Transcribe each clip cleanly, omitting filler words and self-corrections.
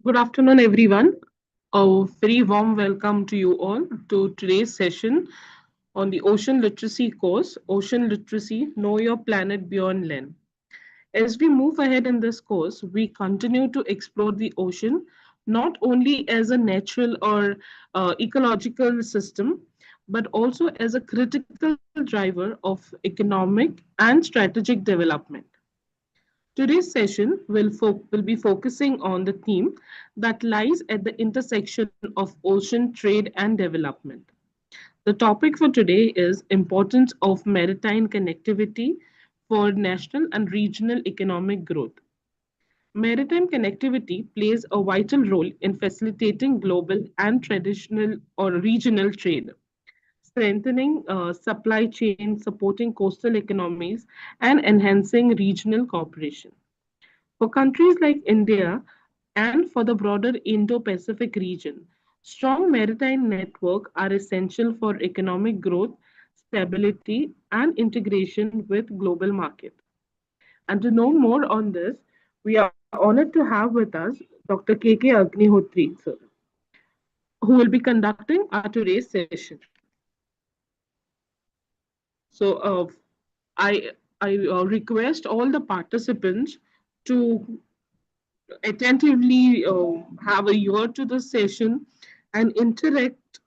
Good afternoon, everyone. A very warm welcome to you all to today's session on the Ocean Literacy course, Ocean Literacy Know Your Planet Beyond Land. As we move ahead in this course, we continue to explore the ocean not only as a natural or ecological system, but also as a critical driver of economic and strategic development. Today's session will be focusing on the theme that lies at the intersection of ocean trade and development. The topic for today is importance of maritime connectivity for national and regional economic growth. Maritime connectivity plays a vital role in facilitating global and traditional or regional trade, strengthening supply chains, supporting coastal economies, and enhancing regional cooperation. For countries like India and for the broader Indo Pacific region, strong maritime networks are essential for economic growth, stability, and integration with global market. And to know more on this, we are honored to have with us Dr. K. Agnihotri, sir, who will be conducting our today's session. So, I request all the participants to attentively have a ear to the session and interact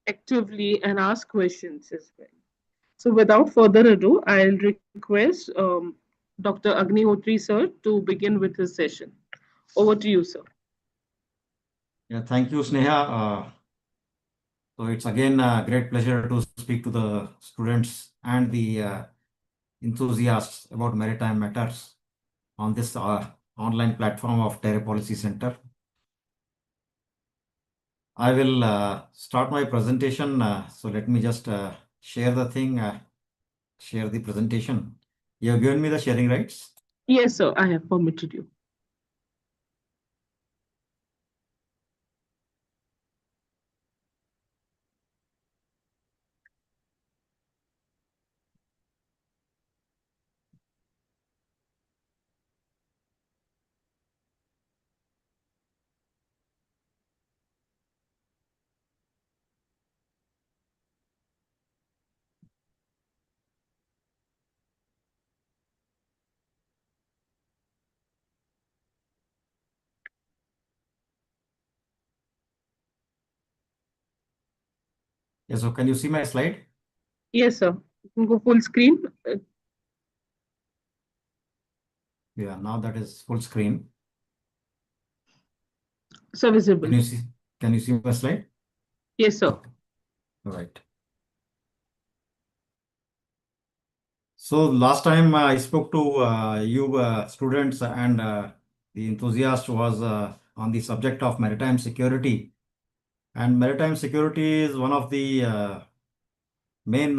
actively and ask questions as well. So, without further ado, I'll request Dr. Agnihotri sir to begin with his session. Over to you, sir. Yeah, thank you, Sneha. So it's again a great pleasure to speak to the students and the enthusiasts about maritime matters on this online platform of Terra Policy Center. I will start my presentation. So let me just share the thing, share the presentation. You have given me the sharing rights. Yes, sir, I have permitted you. Yeah, so can you see my slide? Yes, sir. You can go full screen. Yeah, now that is full screen. So visible. Can you see? Can you see my slide? Yes, sir. Okay. All right. So last time I spoke to you students and the enthusiast was on the subject of maritime security. And maritime security is one of the main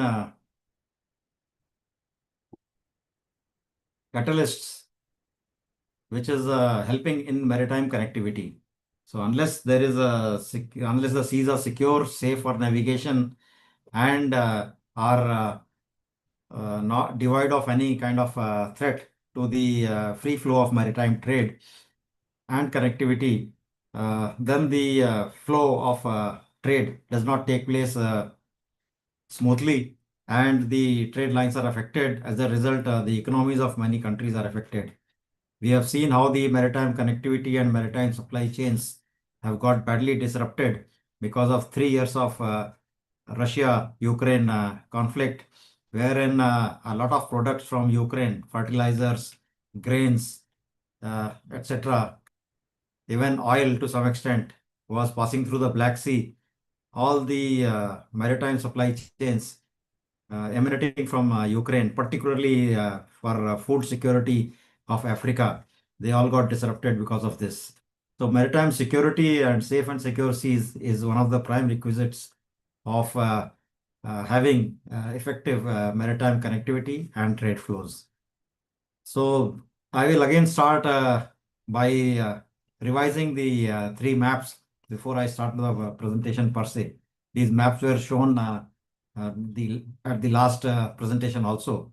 catalysts which is helping in maritime connectivity. So unless there is unless the seas are secure, safe for navigation, and are not devoid of any kind of threat to the free flow of maritime trade and connectivity, then the flow of trade does not take place smoothly, and the trade lines are affected. As a result, the economies of many countries are affected. We have seen how the maritime connectivity and maritime supply chains have got badly disrupted because of 3 years of Russia-Ukraine conflict, wherein a lot of products from Ukraine, fertilizers, grains, etc., even oil to some extent, was passing through the Black Sea. All the maritime supply chains emanating from Ukraine, particularly for food security of Africa, they all got disrupted because of this. So maritime security and safe and secure seas is one of the prime requisites of having effective maritime connectivity and trade flows. So I will again start by revising the three maps before I start the presentation per se. These maps were shown at the last presentation also.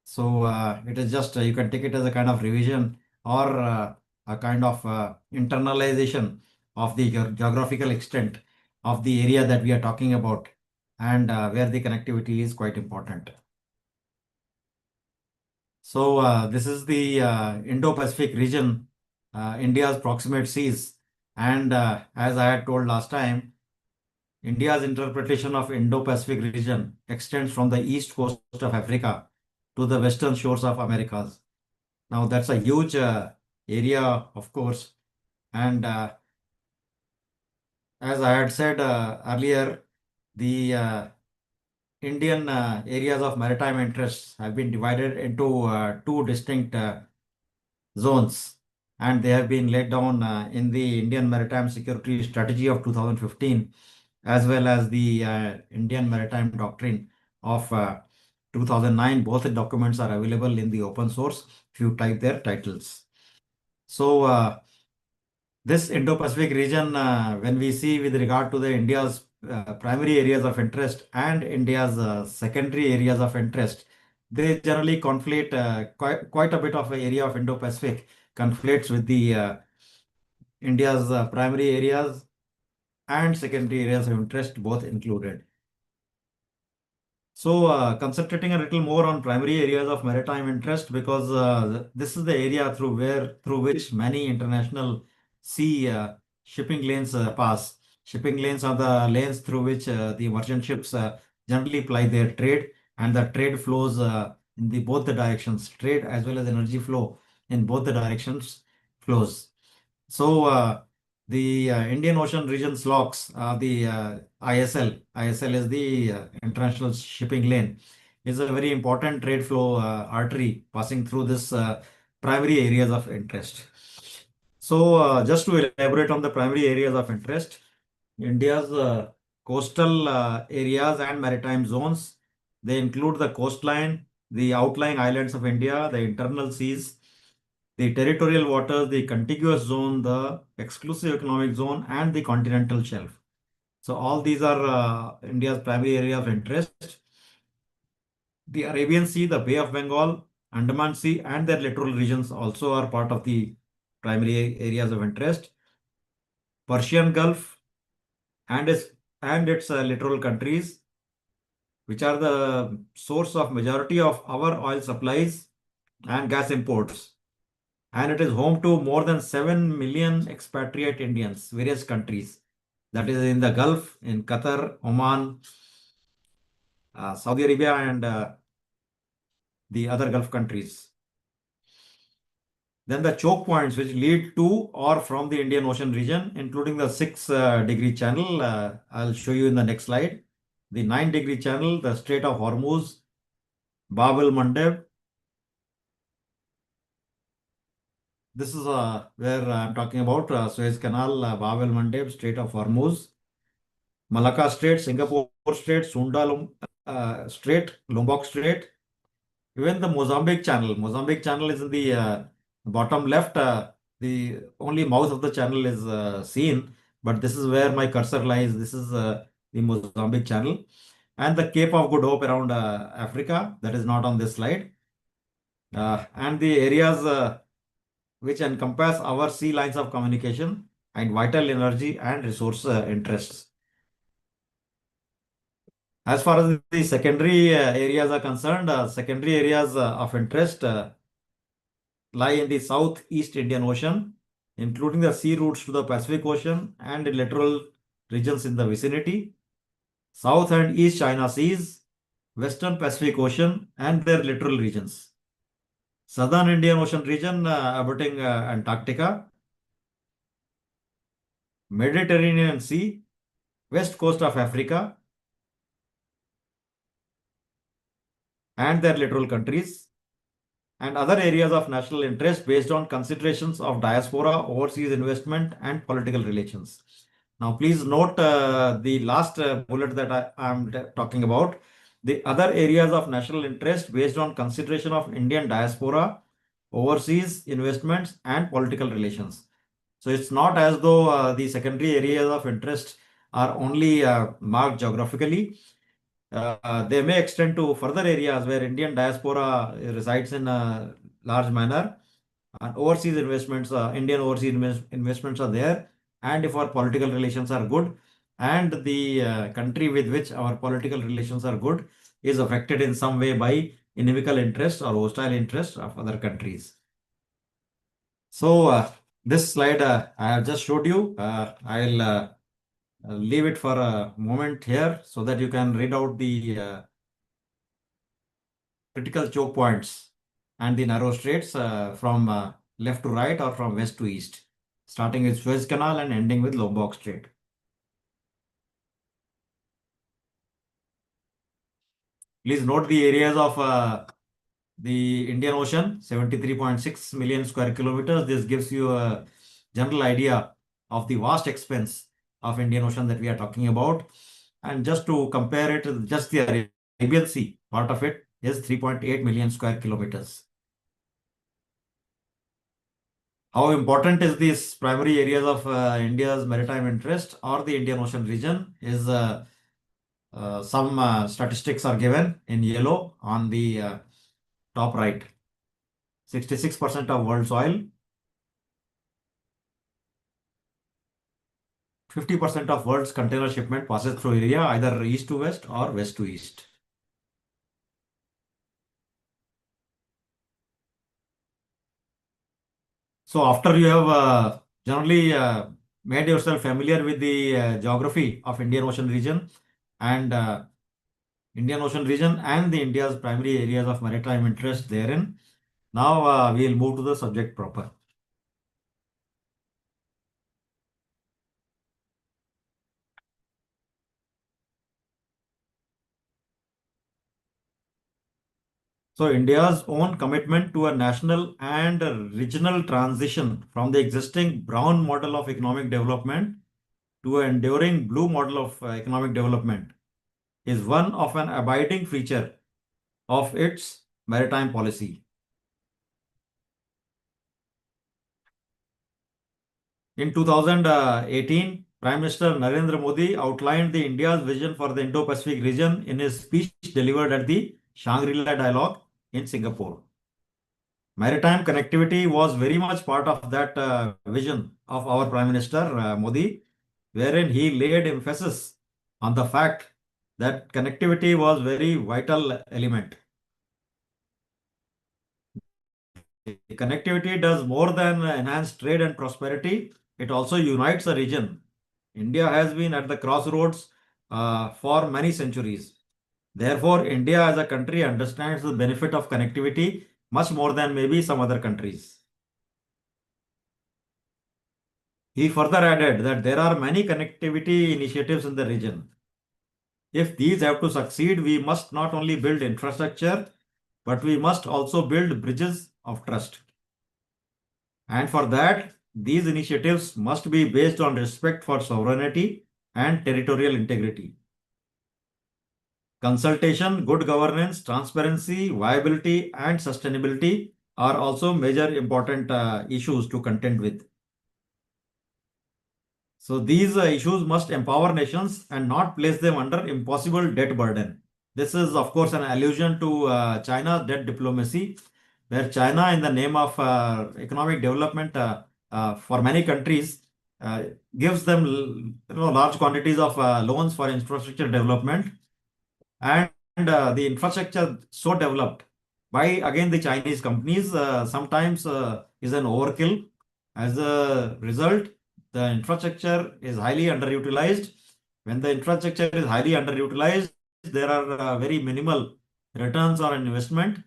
So it is just you can take it as a kind of revision or a kind of internalization of the geographical extent of the area that we are talking about, and where the connectivity is quite important. So this is the Indo-Pacific region, India's proximate seas. And as I had told last time, India's interpretation of Indo-Pacific region extends from the east coast of Africa to the western shores of Americas. Now that's a huge area, of course. And as I had said earlier, the Indian areas of maritime interests have been divided into two distinct zones, and they have been laid down in the Indian Maritime Security Strategy of 2015, as well as the Indian Maritime Doctrine of 2009. Both the documents are available in the open source if you type their titles. So this Indo-Pacific region, when we see with regard to the India's primary areas of interest and India's secondary areas of interest, they generally conflate. Quite a bit of the area of Indo-Pacific conflates with the India's primary areas and secondary areas of interest, both included. So, concentrating a little more on primary areas of maritime interest, because this is the area through which many international sea shipping lanes pass. Shipping lanes are the lanes through which the merchant ships generally ply their trade, and the trade flows in the both the directions. Trade as well as energy flow in both the directions flows. So the Indian Ocean region's locks, the ISL is the international shipping lane, is a very important trade flow artery passing through this primary areas of interest. So just to elaborate on the primary areas of interest, India's coastal areas and maritime zones, they include the coastline, the outlying islands of India, the internal seas, the territorial waters, the contiguous zone, the exclusive economic zone, and the continental shelf. So all these are India's primary area of interest. The Arabian Sea, the Bay of Bengal, Andaman Sea, and their littoral regions also are part of the primary areas of interest. Persian Gulf and its littoral countries, which are the source of majority of our oil supplies and gas imports. And it is home to more than 7 million expatriate Indians, various countries. That is in the Gulf, in Qatar, Oman, Saudi Arabia, and the other Gulf countries. Then the choke points which lead to or from the Indian Ocean region, including the 6-degree channel, I'll show you in the next slide. The 9-degree channel, the Strait of Hormuz, Bab el Mandeb. This is where I'm talking about Suez Canal, Bab el Mandeb, Strait of Hormuz, Malacca Strait, Singapore Strait, Strait, Lombok Strait, even the Mozambique Channel. Mozambique Channel is in the bottom left. The only mouth of the channel is seen, but this is where my cursor lies. This is the Mozambique Channel. And the Cape of Good Hope around Africa, that is not on this slide. And the areas which encompass our sea lines of communication and vital energy and resource interests. As far as the secondary areas are concerned, secondary areas of interest lie in the Southeast Indian Ocean, including the sea routes to the Pacific Ocean and the littoral regions in the vicinity, South and East China Seas, Western Pacific Ocean and their littoral regions, Southern Indian Ocean region abutting Antarctica, Mediterranean Sea, west coast of Africa and their littoral countries, and other areas of national interest based on considerations of diaspora, overseas investment, and political relations. Now, please note the last bullet that I am talking about. The other areas of national interest based on consideration of Indian diaspora, overseas investments, and political relations. So it's not as though the secondary areas of interest are only marked geographically. They may extend to further areas where Indian diaspora resides in a large manner, and overseas investments, Indian overseas investments are there, and if our political relations are good, and the country with which our political relations are good is affected in some way by inimical interests or hostile interests of other countries. So this slide I have just showed you. I'll leave it for a moment here so that you can read out the critical choke points and the narrow straits from left to right or from west to east, starting with Suez Canal and ending with Lombok Strait. Please note the areas of the Indian Ocean, 73.6 million square kilometers. This gives you a general idea of the vast expanse of Indian Ocean that we are talking about. And just to compare it, just the Arabian Sea part of it is 3.8 million square kilometers. How important is these primary areas of India's maritime interest or the Indian Ocean region is some statistics are given in yellow on the top right. 66% of world's oil, 50% of world's container shipment passes through area either east to west or west to east. So after you have generally made yourself familiar with the geography of Indian Ocean region and the India's primary areas of maritime interest therein, now we'll move to the subject proper. So India's own commitment to a national and a regional transition from the existing brown model of economic development to an enduring blue model of economic development is one of an abiding feature of its maritime policy. In 2018, Prime Minister Narendra Modi outlined the India's vision for the Indo-Pacific region in his speech delivered at the Shangri-La Dialogue in Singapore. Maritime connectivity was very much part of that vision of our Prime Minister Modi, wherein he laid emphasis on the fact that connectivity was very vital element. The connectivity does more than enhance trade and prosperity. It also unites a region. India has been at the crossroads for many centuries. Therefore, India as a country understands the benefit of connectivity much more than maybe some other countries. He further added that there are many connectivity initiatives in the region. If these have to succeed, we must not only build infrastructure, but we must also build bridges of trust. And for that, these initiatives must be based on respect for sovereignty and territorial integrity. Consultation, good governance, transparency, viability, and sustainability are also major important issues to contend with. So these issues must empower nations and not place them under impossible debt burden. This is, of course, an allusion to China's debt diplomacy, where China, in the name of economic development for many countries, gives them large quantities of loans for infrastructure development, and the infrastructure so developed by again the Chinese companies sometimes is an overkill. As a result, the infrastructure is highly underutilized. When the infrastructure is highly underutilized, there are very minimal returns on investment.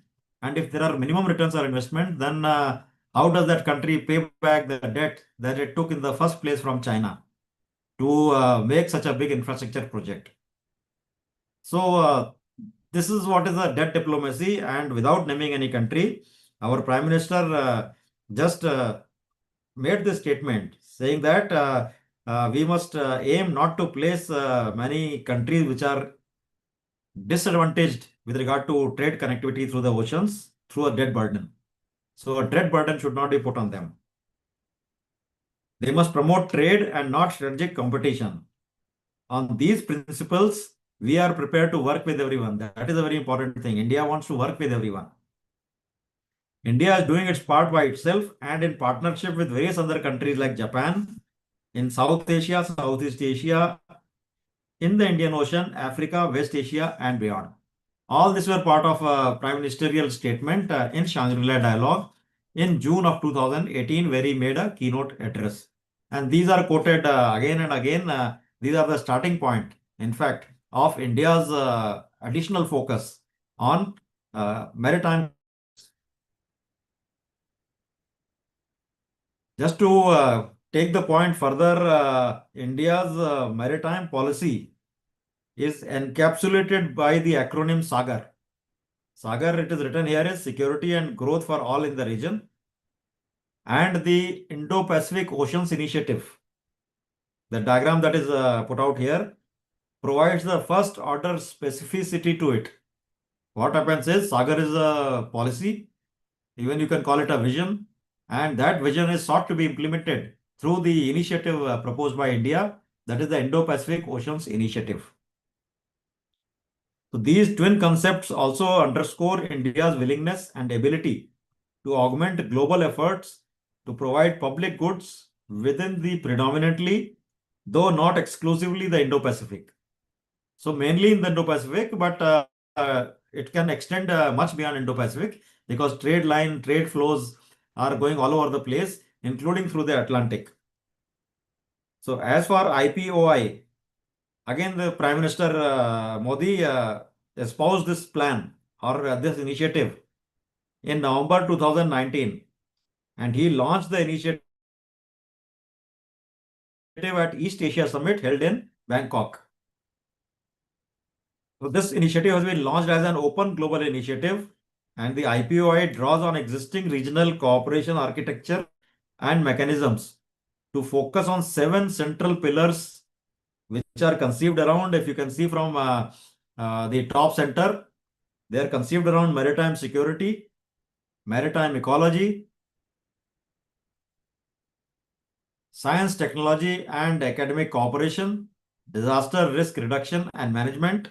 And if there are minimum returns on investment, then how does that country pay back the debt that it took in the first place from China to make such a big infrastructure project? So this is what is a debt diplomacy, and without naming any country, our Prime Minister just made this statement saying that we must aim not to place many countries which are disadvantaged with regard to trade connectivity through the oceans through a debt burden. So a debt burden should not be put on them. They must promote trade and not strategic competition. On these principles, we are prepared to work with everyone. That is a very important thing. India wants to work with everyone. India is doing its part by itself and in partnership with various other countries like Japan, in South Asia, Southeast Asia, in the Indian Ocean, Africa, West Asia, and beyond. All these were part of a prime ministerial statement in Shangri-La Dialogue in June of 2018, where he made a keynote address. And these are quoted again and again. These are the starting point, in fact, of India's additional focus on maritime. Just to take the point further, India's maritime policy is encapsulated by the acronym SAGAR. SAGAR, it is written here, is security and growth for all in the region, and the Indo-Pacific Oceans Initiative. The diagram that is put out here provides the first order specificity to it. What happens is SAGAR is a policy, even you can call it a vision, and that vision is sought to be implemented through the initiative proposed by India, that is the Indo-Pacific Oceans Initiative. So these twin concepts also underscore India's willingness and ability to augment global efforts to provide public goods within the predominantly, though not exclusively, the Indo-Pacific. So mainly in the Indo-Pacific, but it can extend much beyond Indo-Pacific, because trade flows are going all over the place, including through the Atlantic. So as for IPOI, again the Prime Minister Modi espoused this plan or this initiative in November 2019, and he launched the initiative at East Asia Summit held in Bangkok. So this initiative has been launched as an open global initiative, and the IPOI draws on existing regional cooperation architecture and mechanisms to focus on 7 central pillars, which are conceived around, if you can see from the top center, they are conceived around maritime security, maritime ecology, science, technology, and academic cooperation, disaster risk reduction and management,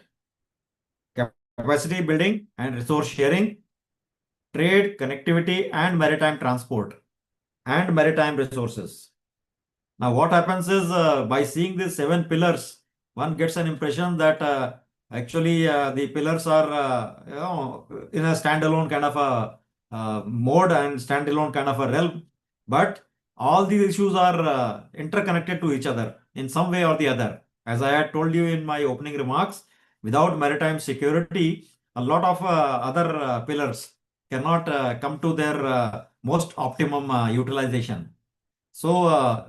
capacity building and resource sharing, trade, connectivity, and maritime transport, and maritime resources. Now, what happens is by seeing these 7 pillars, one gets an impression that actually the pillars are in a standalone kind of a mode and standalone kind of a realm, but all these issues are interconnected to each other in some way or the other. As I had told you in my opening remarks, without maritime security, a lot of other pillars cannot come to their most optimum utilization. So,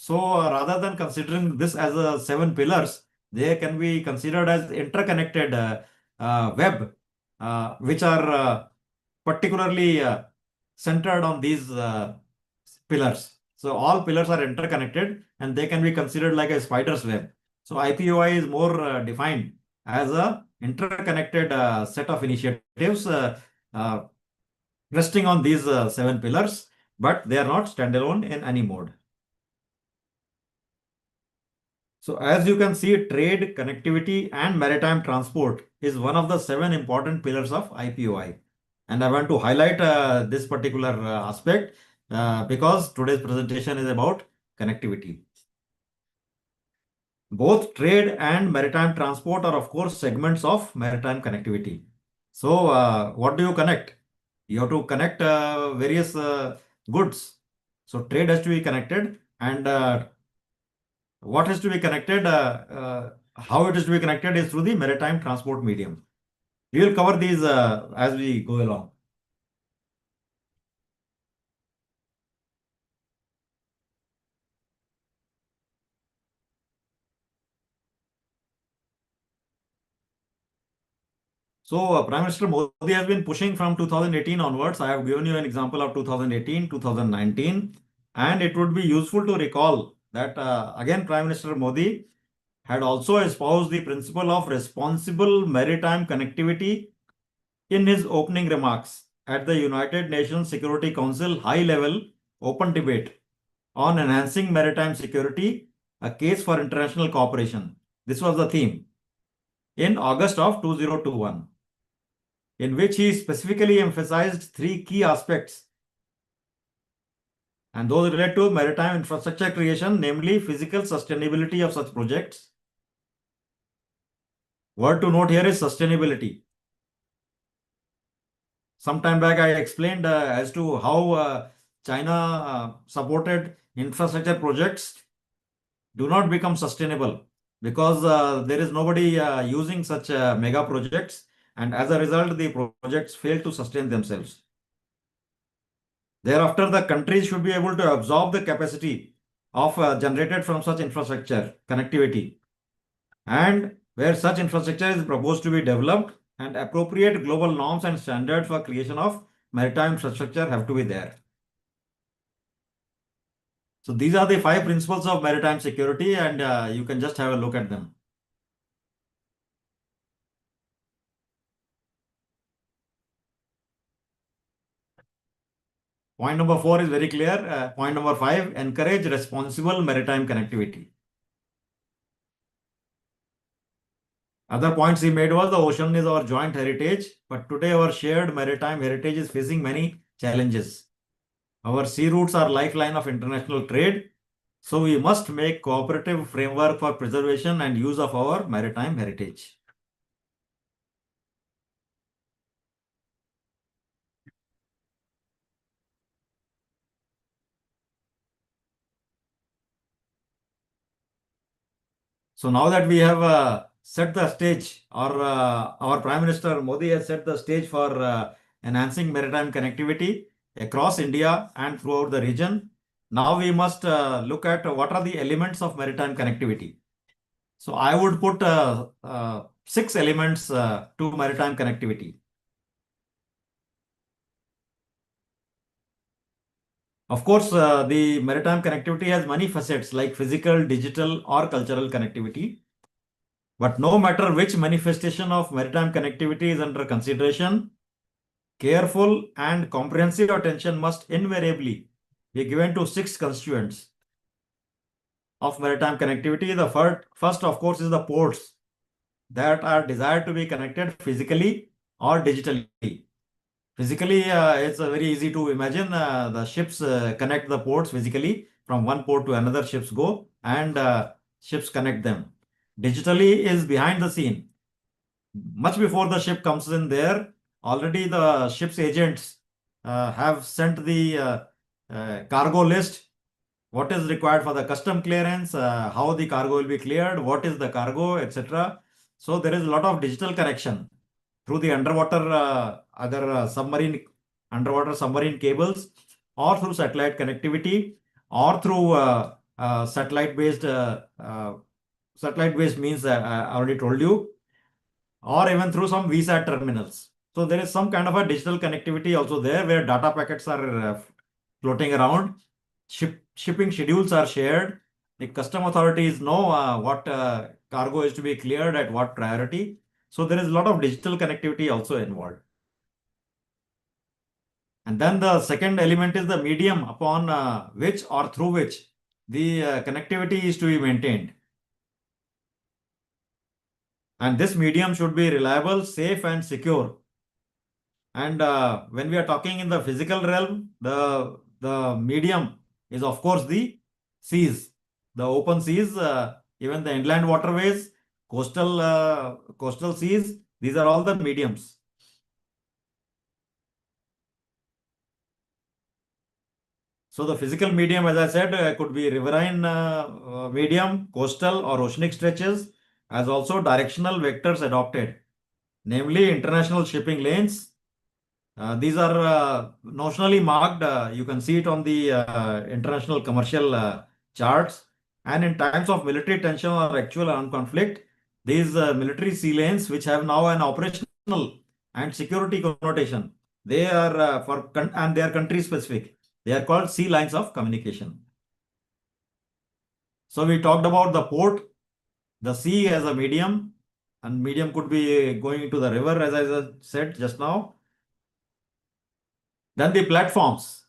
rather than considering this as 7 pillars, they can be considered as interconnected web, which are particularly centered on these pillars. So all pillars are interconnected and they can be considered like a spider's web. So IPOI is more defined as a interconnected set of initiatives uh, resting on these 7 pillars, but they are not standalone in any mode. So as you can see, trade, connectivity, and maritime transport is one of the 7 important pillars of IPOI. And I want to highlight this particular aspect because today's presentation is about connectivity. Both trade and maritime transport are, of course, segments of maritime connectivity. So what do you connect? You have to connect various goods. So trade has to be connected, and what has to be connected, how it is to be connected is through the maritime transport medium. We will cover these as we go along. So Prime Minister Modi has been pushing from 2018 onwards. I have given you an example of 2018, 2019, and it would be useful to recall that again Prime Minister Modi had also espoused the principle of responsible maritime connectivity in his opening remarks at the United Nations Security Council high-level open debate on enhancing maritime security, a case for international cooperation. This was the theme in August of 2021. in which he specifically emphasized three key aspects, and those relate to maritime infrastructure creation, namely physical sustainability of such projects. Word to note here is sustainability. Some time back, I explained as to how China supported infrastructure projects do not become sustainable because there is nobody using such mega projects, and as a result, the projects fail to sustain themselves. Thereafter, the countries should be able to absorb the capacity of generated from such infrastructure connectivity, and where such infrastructure is proposed to be developed, and appropriate global norms and standards for creation of maritime infrastructure have to be there. So these are the 5 principles of maritime security, and you can just have a look at them. Point number 4 is very clear. Point number 5, encourage responsible maritime connectivity. Other points he made was the ocean is our joint heritage, but today our shared maritime heritage is facing many challenges. Our sea routes are lifeline of international trade, so we must make cooperative framework for preservation and use of our maritime heritage. So now that we have set the stage, or our Prime Minister Modi has set the stage for enhancing maritime connectivity across India and throughout the region, now we must look at what are the elements of maritime connectivity. So I would put 6 elements to maritime connectivity. Of course, the maritime connectivity has many facets like physical, digital, or cultural connectivity. But no matter which manifestation of maritime connectivity is under consideration, careful and comprehensive attention must invariably be given to 6 constituents of maritime connectivity. The first, of course, is the ports that are desired to be connected physically or digitally. Physically, it's very easy to imagine. The ships connect the ports physically. From one port to another, ships go, and ships connect them. Digitally is behind the scene. Much before the ship comes in there, already the ship's agents have sent the cargo list, what is required for the custom clearance, how the cargo will be cleared, what is the cargo, etc. So there is a lot of digital connection through the underwater other underwater submarine cables, or through satellite connectivity, or through satellite based means I already told you, or even through some VSAT terminals. So there is some kind of a digital connectivity also there, where data packets are floating around. Shipping schedules are shared. The custom authorities know what cargo is to be cleared at what priority. So there is a lot of digital connectivity also involved. And then the second element is the medium upon which or through which the connectivity is to be maintained. And this medium should be reliable, safe, and secure. And when we are talking in the physical realm, the medium is of course the seas, the open seas, even the inland waterways, coastal seas. These are all the mediums. So the physical medium, as I said, could be riverine medium, coastal or oceanic stretches, as also directional vectors adopted, namely international shipping lanes. These are notionally marked. You can see it on the international commercial charts. And in times of military tension or actual armed conflict, these military sea lanes, which have now an operational and security connotation, they are and they are country specific. They are called sea lines of communication. So we talked about the port, the sea as a medium, and medium could be going into the river, as I said just now. Then the platforms.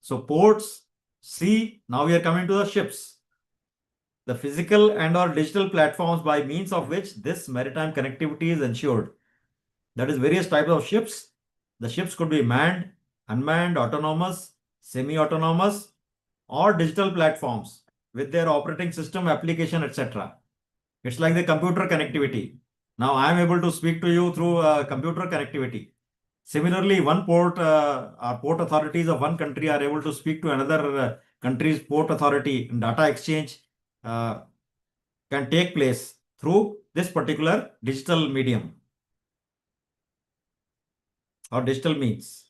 So ports, sea, now we are coming to the ships. The physical and or digital platforms by means of which this maritime connectivity is ensured. That is various types of ships. The ships could be manned, unmanned, autonomous, semi-autonomous, or digital platforms with their operating system, application, etc. It's like the computer connectivity. Now I am able to speak to you through computer connectivity. Similarly, one port or port authorities of one country are able to speak to another country's port authority. Data exchange uh, can take place through this particular digital medium or digital means.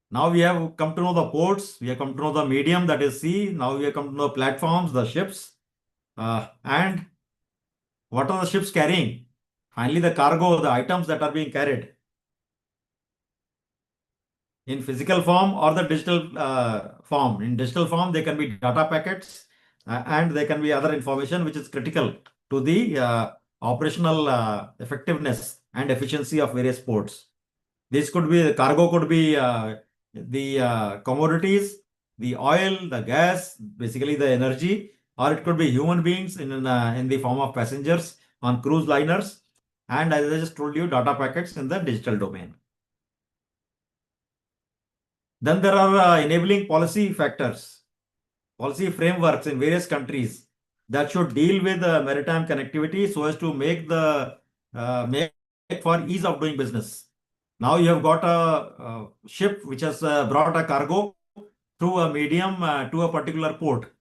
Now we have come to know the ports, we have come to know the medium, that is sea. Now we have come to know platforms, the ships, and what are the ships carrying? Finally, the cargo, the items that are being carried in physical form or the digital form. In digital form, they can be data packets and they can be other information which is critical to the operational effectiveness and efficiency of various ports. This could be the cargo, could be the commodities, the oil, the gas, basically the energy, or it could be human beings in the form of passengers on cruise liners, and as I just told you, data packets in the digital domain. Then there are enabling policy factors, policy frameworks in various countries that should deal with maritime connectivity so as to make for ease of doing business. Now you have got a ship which has brought a cargo through a medium to a particular port.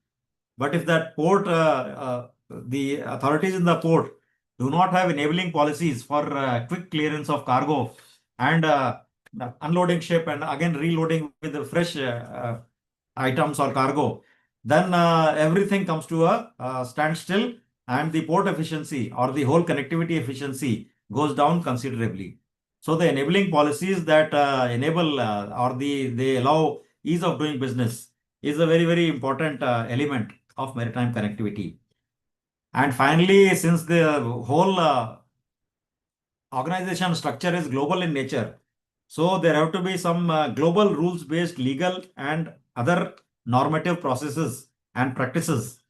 But if that port, the authorities in the port do not have enabling policies for quick clearance of cargo and unloading ship and again reloading with the fresh items or cargo, then everything comes to a standstill and the port efficiency or the whole connectivity efficiency goes down considerably. So the enabling policies that enable or they allow ease of doing business is a very, very important element of maritime connectivity. And finally, since the whole organization structure is global in nature, so there have to be some global rules-based legal and other normative processes and practices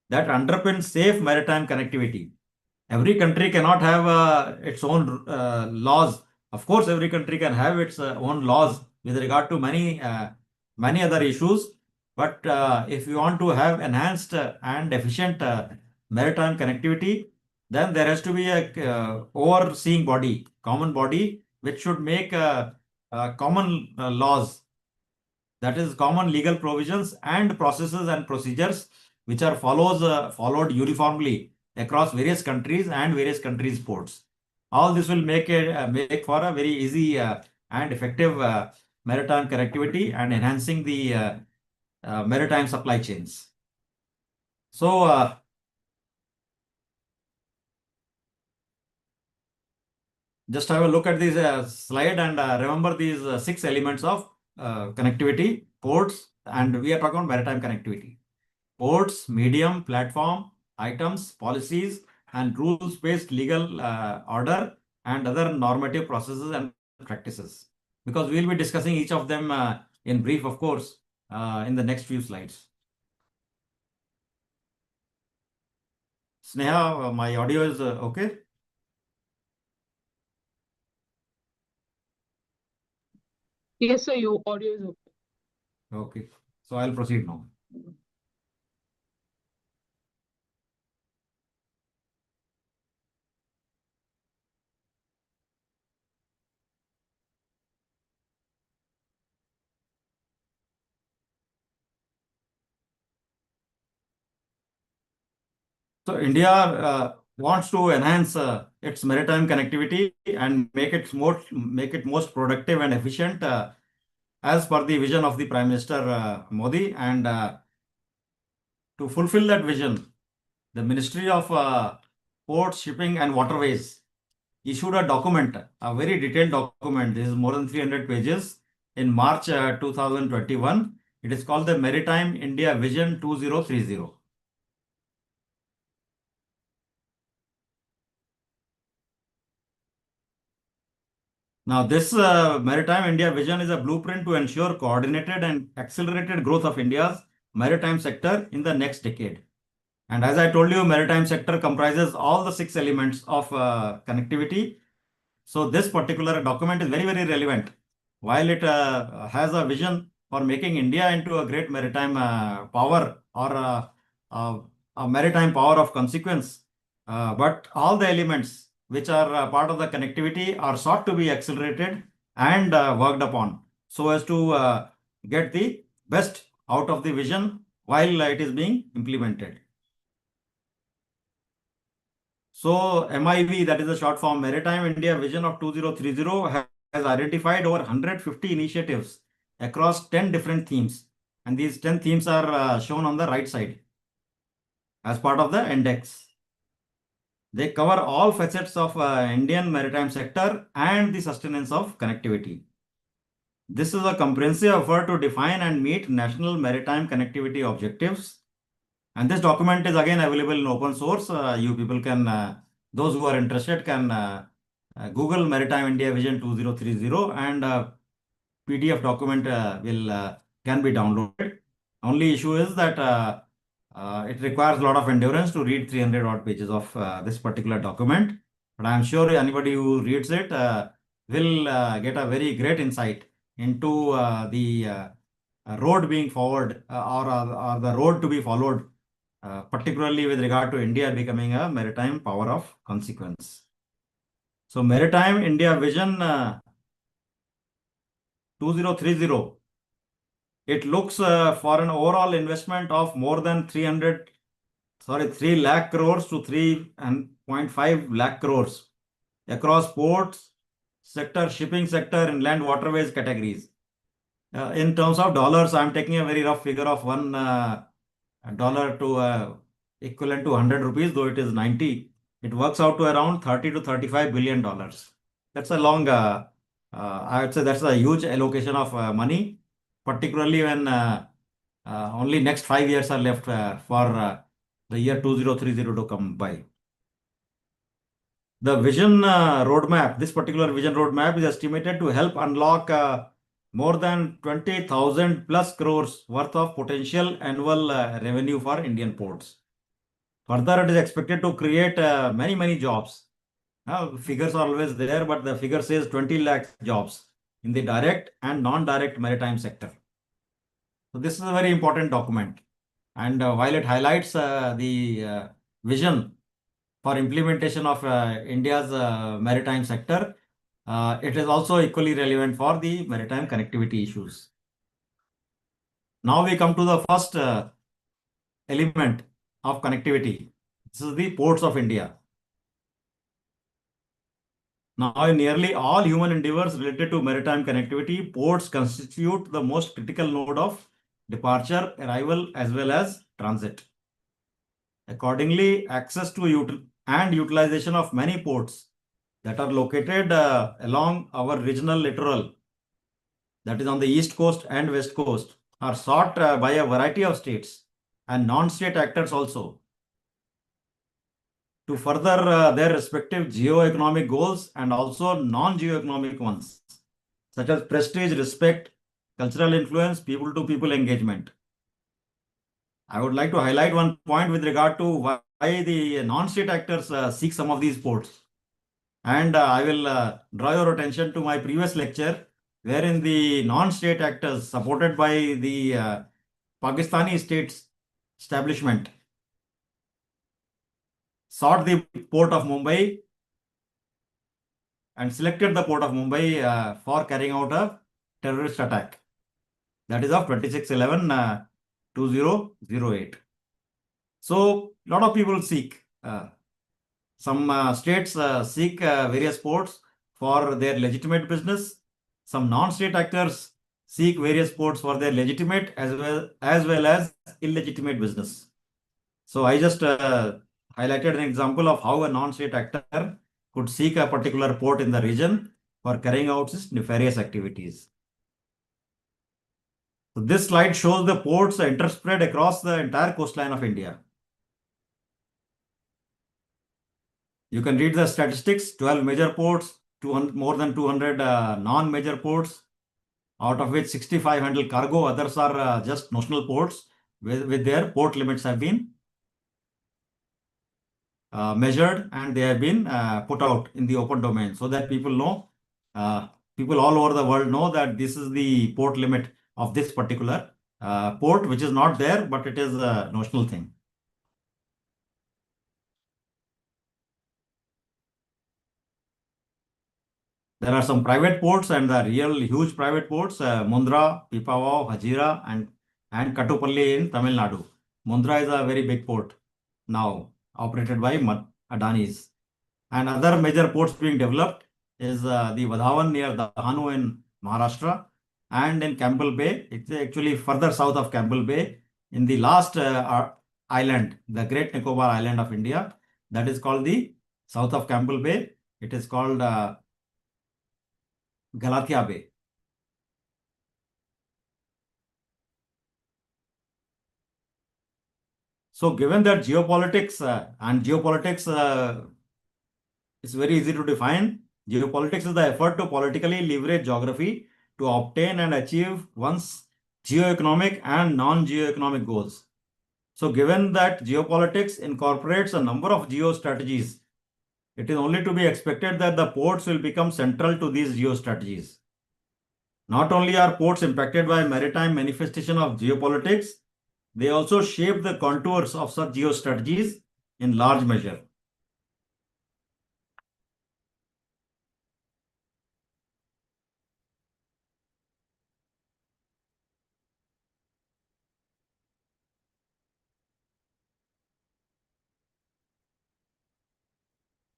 that underpin safe maritime connectivity. Every country cannot have its own laws. Of course, every country can have its own laws with regard to many other issues. But if you want to have enhanced and efficient maritime connectivity, then there has to be a overseeing body, common body, which should make common laws, that is common legal provisions and processes and procedures which are followed uniformly across various countries and various countries' ports. All this will make for a very easy and effective maritime connectivity and enhancing the maritime supply chains. So just have a look at this slide and remember these 6 elements of connectivity, ports, and we are talking about maritime connectivity. Ports, medium, platform, items, policies, and rules-based legal order and other normative processes and practices. Because we'll be discussing each of them in brief, of course, in the next few slides. Sneha, my audio is okay? Yes, sir, your audio is okay. Okay. So I'll proceed now. So India wants to enhance its maritime connectivity and make it most productive and efficient as per the vision of the Prime Minister Modi. And to fulfill that vision, the Ministry of Ports, Shipping and Waterways issued a document, a very detailed document. This is more than 300 pages in March 2021. It is called the Maritime India Vision 2030. Now, this Maritime India Vision is a blueprint to ensure coordinated and accelerated growth of India's maritime sector in the next decade. And as I told you, maritime sector comprises all the 6 elements of connectivity. So this particular document is very, very relevant. While it has a vision for making India into a great maritime power or a maritime power of consequence, but all the elements which are part of the connectivity are sought to be accelerated and worked upon so as to get the best out of the vision while it is being implemented. So MIV, that is the short form, Maritime India Vision of 2030, has identified over 150 initiatives across 10 different themes. And these 10 themes are shown on the right side as part of the index. They cover all facets of Indian maritime sector and the sustenance of connectivity. This is a comprehensive effort to define and meet national maritime connectivity objectives. And this document is again available in open source. You people can, those who are interested can Google Maritime India Vision 2030 and PDF document can be downloaded. Only issue is that it requires a lot of endurance to read 300 odd pages of this particular document. But I'm sure anybody who reads it will get a very great insight into the road being forward or the road to be followed, particularly with regard to India becoming a maritime power of consequence. So Maritime India Vision 2030, it looks for an overall investment of more than 3 lakh crores to 3.5 lakh crores across ports sector, shipping sector, inland waterways categories. In terms of dollars, I'm taking a very rough figure of $1 to equivalent to 100 rupees, though it is 90. It works out to around 30 to 35 billion dollars. That's a long, I would say that's a huge allocation of money, particularly when only next 5 years are left for the year 2030 to come by. The vision roadmap, this particular vision roadmap is estimated to help unlock more than 20,000 plus crores worth of potential annual revenue for Indian ports. Further, it is expected to create many, many jobs. Figures are always there, but the figure says 20 lakh jobs in the direct and non-direct maritime sector. So this is a very important document. And while it highlights the vision for implementation of India's maritime sector, it is also equally relevant for the maritime connectivity issues. Now we come to the first element of connectivity. This is the ports of India. Now, in nearly all human endeavors related to maritime connectivity, ports constitute the most critical node of departure, arrival, as well as transit. Accordingly, access to and utilization of many ports that are located along our regional littoral, that is on the east coast and west coast, are sought by a variety of states and non-state actors also to further their respective geo-economic goals and also non-geo-economic ones, such as prestige, respect, cultural influence, people-to-people engagement. I would like to highlight one point with regard to why the non-state actors seek some of these ports. And I will draw your attention to my previous lecture, wherein the non-state actors supported by the Pakistani state's establishment sought the port of Mumbai and selected the port of Mumbai for carrying out a terrorist attack. That is of 26/11/2008. So, a lot of people seek, some states seek various ports for their legitimate business. Some non-state actors seek various ports for their legitimate as well as illegitimate business. So I just highlighted an example of how a non-state actor could seek a particular port in the region for carrying out its nefarious activities. So this slide shows the ports interspread across the entire coastline of India. You can read the statistics: 12 major ports, more than 200 non-major ports, out of which 65 handle cargo, others are just notional ports with their port limits have been measured, and they have been put out in the open domain so that people know, people all over the world know that this is the port limit of this particular port, which is not there, but it is a notional thing. There are some private ports and the real huge private ports, Mundra, Pipavav, Hajira, and Kattupalli in Tamil Nadu. Mundra is a very big port now, operated by Adanis. And other major ports being developed is the Vadhavan near Dahanu in Maharashtra, and in Campbell Bay. It's actually further south of Campbell Bay in the last island, the Great Nicobar Island of India. That is called the south of Campbell Bay. It is called Galathia Bay. So given that geopolitics is very easy to define. Geopolitics is the effort to politically leverage geography to obtain and achieve one's geoeconomic and non-geoeconomic goals. So given that geopolitics incorporates a number of geostrategies, it is only to be expected that the ports will become central to these geostrategies. Not only are ports impacted by maritime manifestation of geopolitics, they also shape the contours of such geostrategies in large measure.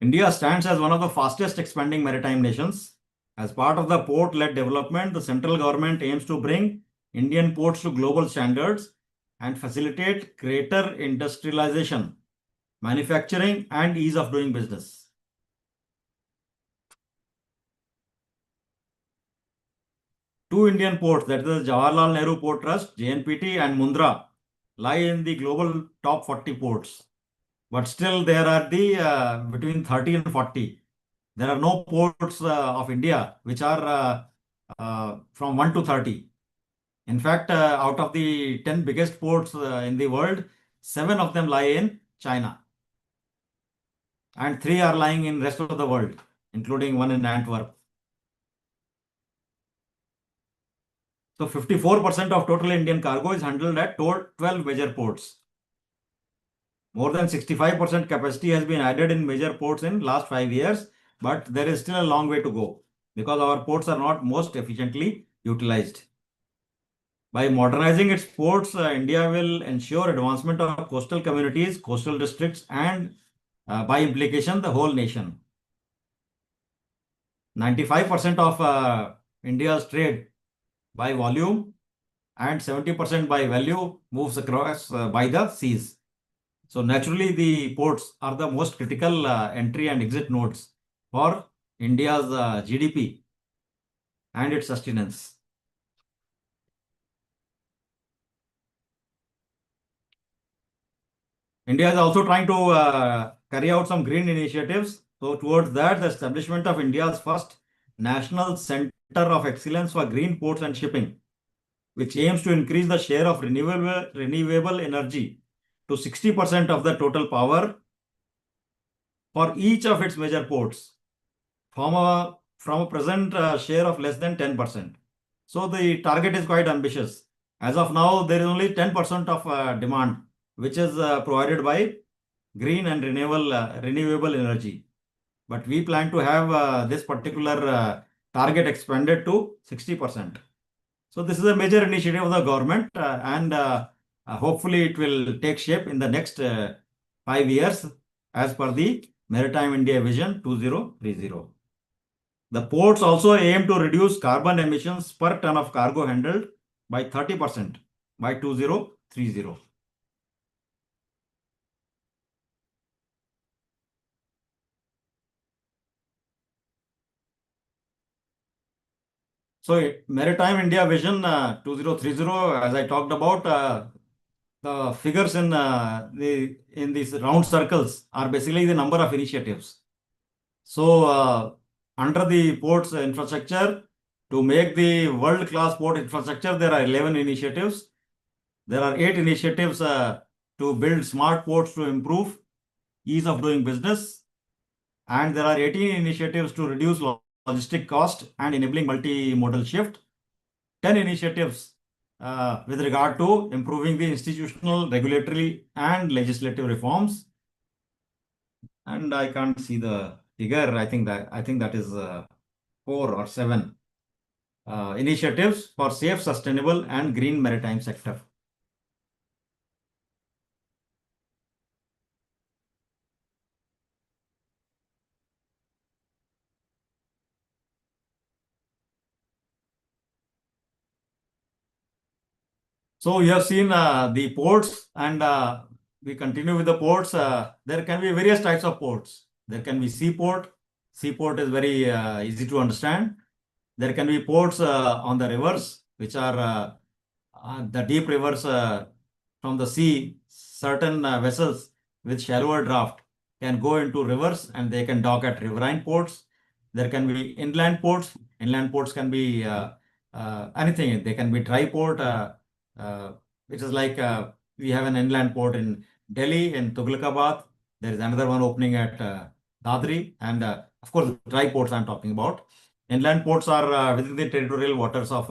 India stands as one of the fastest expanding maritime nations. As part of the port-led development, the central government aims to bring Indian ports to global standards and facilitate greater industrialization, manufacturing, and ease of doing business. Two Indian ports, that is Jawaharlal Nehru Port Trust, JNPT, and Mundra, lie in the global top 40 ports. But still there are the between 30 and 40. There are no ports of India which are from 1 to 30. In fact, out of the 10 biggest ports in the world, 7 of them lie in China. And 3 are lying in rest of the world, including one in Antwerp. So 54% of total Indian cargo is handled at 12 major ports. More than 65% capacity has been added in major ports in last 5 years, but there is still a long way to go because our ports are not most efficiently utilized. By modernizing its ports, India will ensure advancement of coastal communities, coastal districts, and by implication, the whole nation. 95% of India's trade by volume and 70% by value moves across by the seas. So naturally, the ports are the most critical entry and exit nodes for India's GDP and its sustenance. India is also trying to carry out some green initiatives. So towards that, the establishment of India's first National Center of Excellence for Green Ports and Shipping, which aims to increase the share of renewable energy to 60% of the total power for each of its major ports from a present share of less than 10%. So the target is quite ambitious. As of now, there is only 10% of demand which is provided by green and renewable energy. But we plan to have this particular target expanded to 60%. So this is a major initiative of the government and hopefully it will take shape in the next 5 years as per the Maritime India Vision 2030. The ports also aim to reduce carbon emissions per ton of cargo handled by 30% by 2030. So Maritime India Vision 2030, as I talked about, the figures in these round circles are basically the number of initiatives. So under the ports infrastructure, to make the world-class port infrastructure, there are 11 initiatives. There are 8 initiatives to build smart ports to improve ease of doing business, and there are 18 initiatives to reduce logistic cost and enabling multimodal shift, 10 initiatives with regard to improving the institutional, regulatory, and legislative reforms. And I can't see the figure. I think that is 4 or 7 initiatives for safe, sustainable, and green maritime sector. So you have seen the ports, and we continue with the ports. There can be various types of ports. There can be seaport. Seaport is very easy to understand. There can be ports on the rivers, which are the deep rivers from the sea. Certain vessels with shallower draft can go into rivers and they can dock at riverine ports. There can be inland ports. Inland ports can be anything. They can be dry port. It is like we have an inland port in Delhi, in Tughlakabad. There is another one opening at Dadri, and of course, dry ports I'm talking about. Inland ports are within the territorial waters of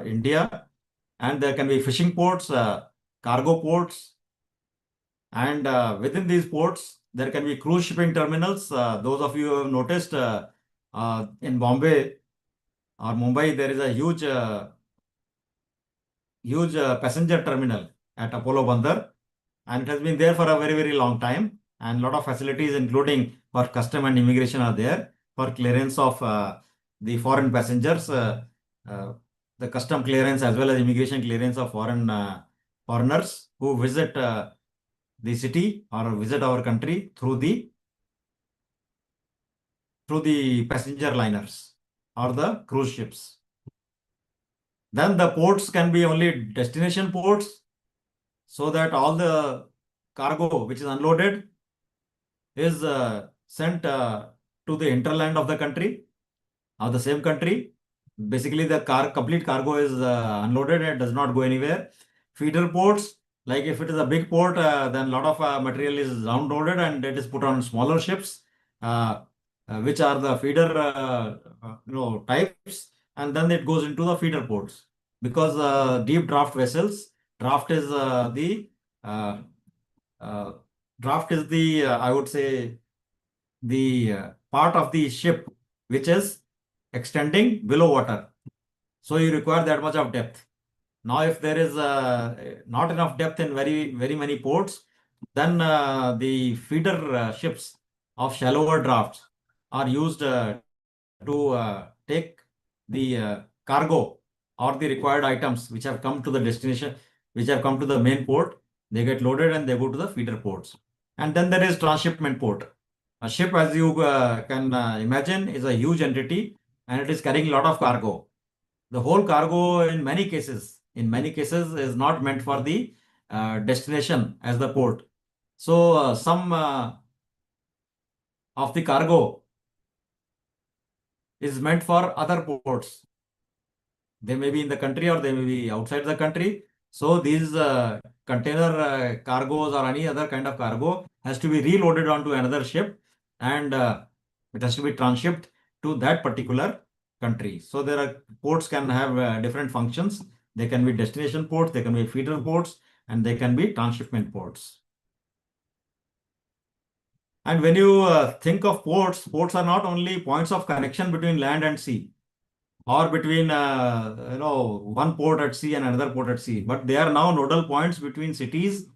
India, and there can be fishing ports, cargo ports, and within these ports, there can be cruise shipping terminals. Those of you who have noticed in Bombay or Mumbai, there is a huge passenger terminal at Apollo Bandar, and it has been there for a very, very long time. And a lot of facilities, including for custom and immigration, are there for clearance of the foreign passengers, uh, the custom clearance as well as immigration clearance of foreigners who visit the city or visit our country through the passenger liners or the cruise ships. Then the ports can be only destination ports, so that all the cargo which is unloaded is sent to the hinterland of the country, of the same country. Basically, the complete cargo is unloaded and does not go anywhere. Feeder ports, like if it is a big port, then a lot of material is downloaded and it is put on smaller ships, which are the feeder types, and then it goes into the feeder ports. Because deep draft vessels, draft is the uh, uh, I would say, the part of the ship which is extending below water. So you require that much of depth. Now, if there is not enough depth in very, very many ports, then the feeder ships of shallower drafts are used to take the cargo or the required items which have come to the destination, which have come to the main port. They get loaded and they go to the feeder ports. And then there is transshipment port. A ship, as you can imagine, is a huge entity and it is carrying a lot of cargo. The whole cargo, in many cases, is not meant for the destination as the port. So some of the cargo is meant for other ports. They may be in the country or they may be outside the country. So these container cargoes or any other kind of cargo has to be reloaded onto another ship, and it has to be transshipped to that particular country. So there are ports can have different functions. They can be destination ports, they can be feeder ports, and they can be transshipment ports. And when you think of ports, ports are not only points of connection between land and sea, or between one port at sea and another port at sea, but they are now nodal points between cities.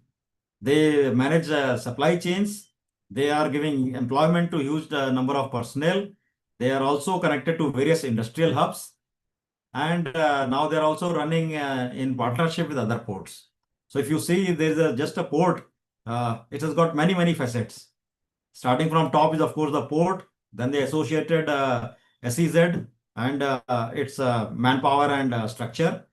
They manage supply chains. They are giving employment to huge number of personnel. They are also connected to various industrial hubs, and now they're also running in partnership with other ports. So if you see, there's just a port. It has got many facets. Starting from top is of course the port, then the associated SEZ and its manpower and structure.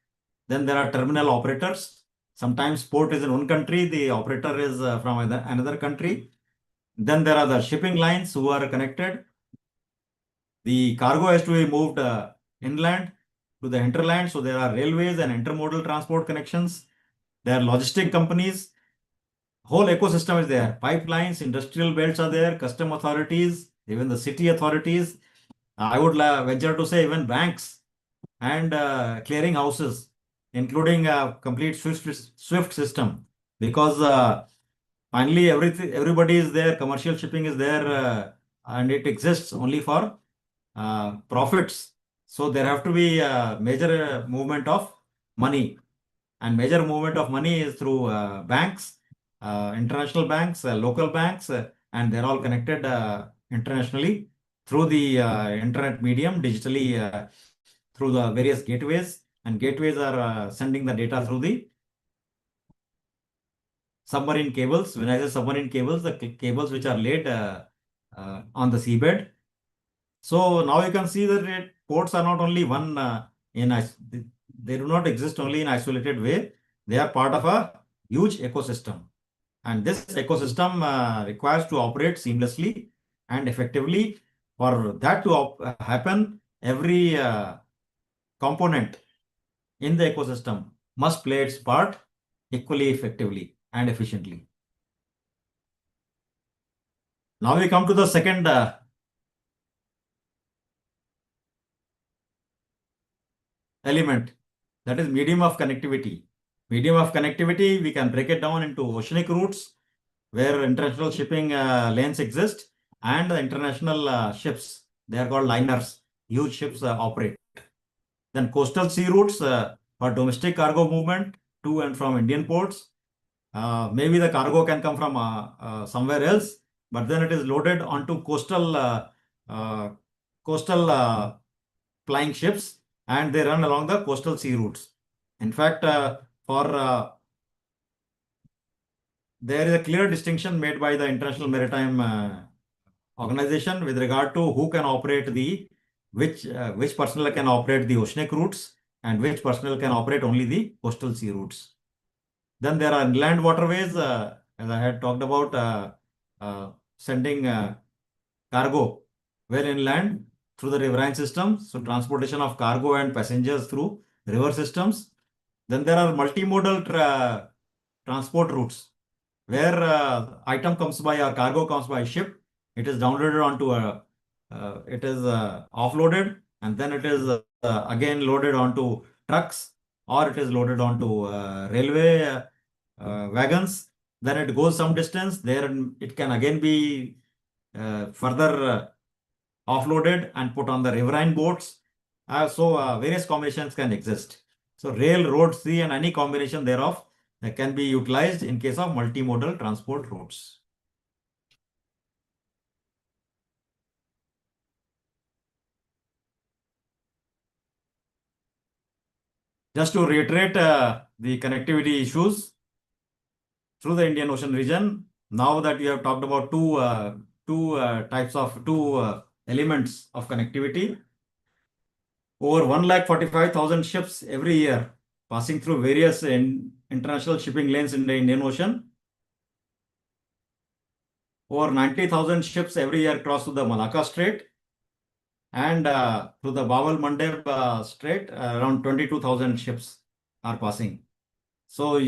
Then there are terminal operators. Sometimes port is in one country, the operator is from another country. Then there are the shipping lines who are connected. The cargo has to be moved inland to the hinterland. So there are railways and intermodal transport connections. There are logistic companies. whole ecosystem is there. Pipelines, industrial belts are there, custom authorities, even the city authorities. I would venture to say even banks and clearing houses, including a complete swift system, because finally everybody is there. Commercial shipping is there, and it exists only for profits. So there have to be a major movement of money, and major movement of money is through banks, international banks, local banks, and they're all connected internationally through the internet medium, digitally, through the various gateways, and gateways are sending the data through the submarine cables. When I say submarine cables, the cables which are laid on the seabed. So now you can see that ports are not only one they do not exist only in isolated way. They are part of a huge ecosystem, and this ecosystem requires to operate seamlessly and effectively. For that to happen, every component in the ecosystem must play its part equally effectively and efficiently. Now we come to the second element, that is medium of connectivity. Medium of connectivity, we can break it down into oceanic routes where international shipping lanes exist, and the international ships, they are called liners, huge ships operate. Then coastal sea routes for domestic cargo movement to and from Indian ports. Maybe the cargo can come from somewhere else, but then it is loaded onto uh, coastal flying ships, and they run along the coastal sea routes. In fact, for there is a clear distinction made by the International Maritime Organization with regard to who can operate the which personnel can operate the oceanic routes and which personnel can operate only the coastal sea routes. Then there are inland waterways, as I had talked about, sending cargo where inland through the riverine system. So transportation of cargo and passengers through river systems. Then there are multimodal transport routes where item comes by or cargo comes by ship. It is downloaded onto it is offloaded, and then it is again loaded onto trucks, or it is loaded onto railway wagons. Then it goes some distance. There it can again be further offloaded and put on the riverine boats. So various combinations can exist. So rail, road, sea, and any combination thereof can be utilized in case of multimodal transport routes. Just to reiterate the connectivity issues through the Indian Ocean region, now that we have talked about two elements of connectivity, over 1,45,000 ships every year passing through various international shipping lanes in the Indian Ocean. Over 90,000 ships every year cross through the Malacca Strait, and through the Bab Mandeb Strait, around 22,000 ships are passing. So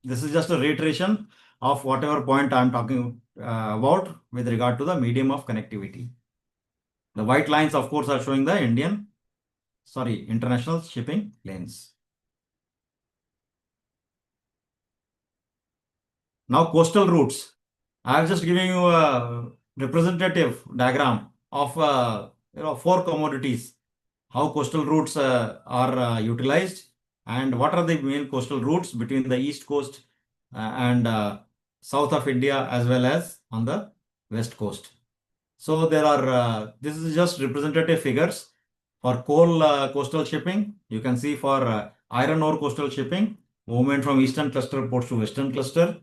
this is just a reiteration of whatever point I'm talking about with regard to the medium of connectivity. The white lines, of course, are showing the international shipping lanes. Now, coastal routes. I am just giving you a representative diagram of four commodities, how coastal routes are utilized, and what are the main coastal routes between the east coast and south of India, as well as on the west coast. So there are this is just representative figures for coal coastal shipping. You can see for iron ore coastal shipping, movement from eastern cluster ports to western cluster.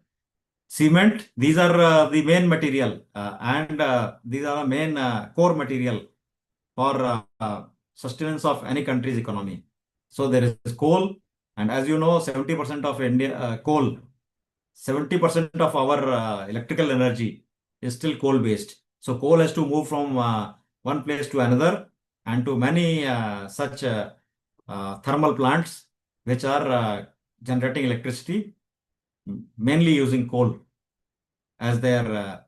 Cement, these are the main material, and these are the main core material for sustenance of any country's economy. So there is coal, and as you know, 70% of India coal, 70% of our electrical energy is still coal based. So coal has to move from one place to another, and to many such thermal plants which are generating electricity mainly using coal. as their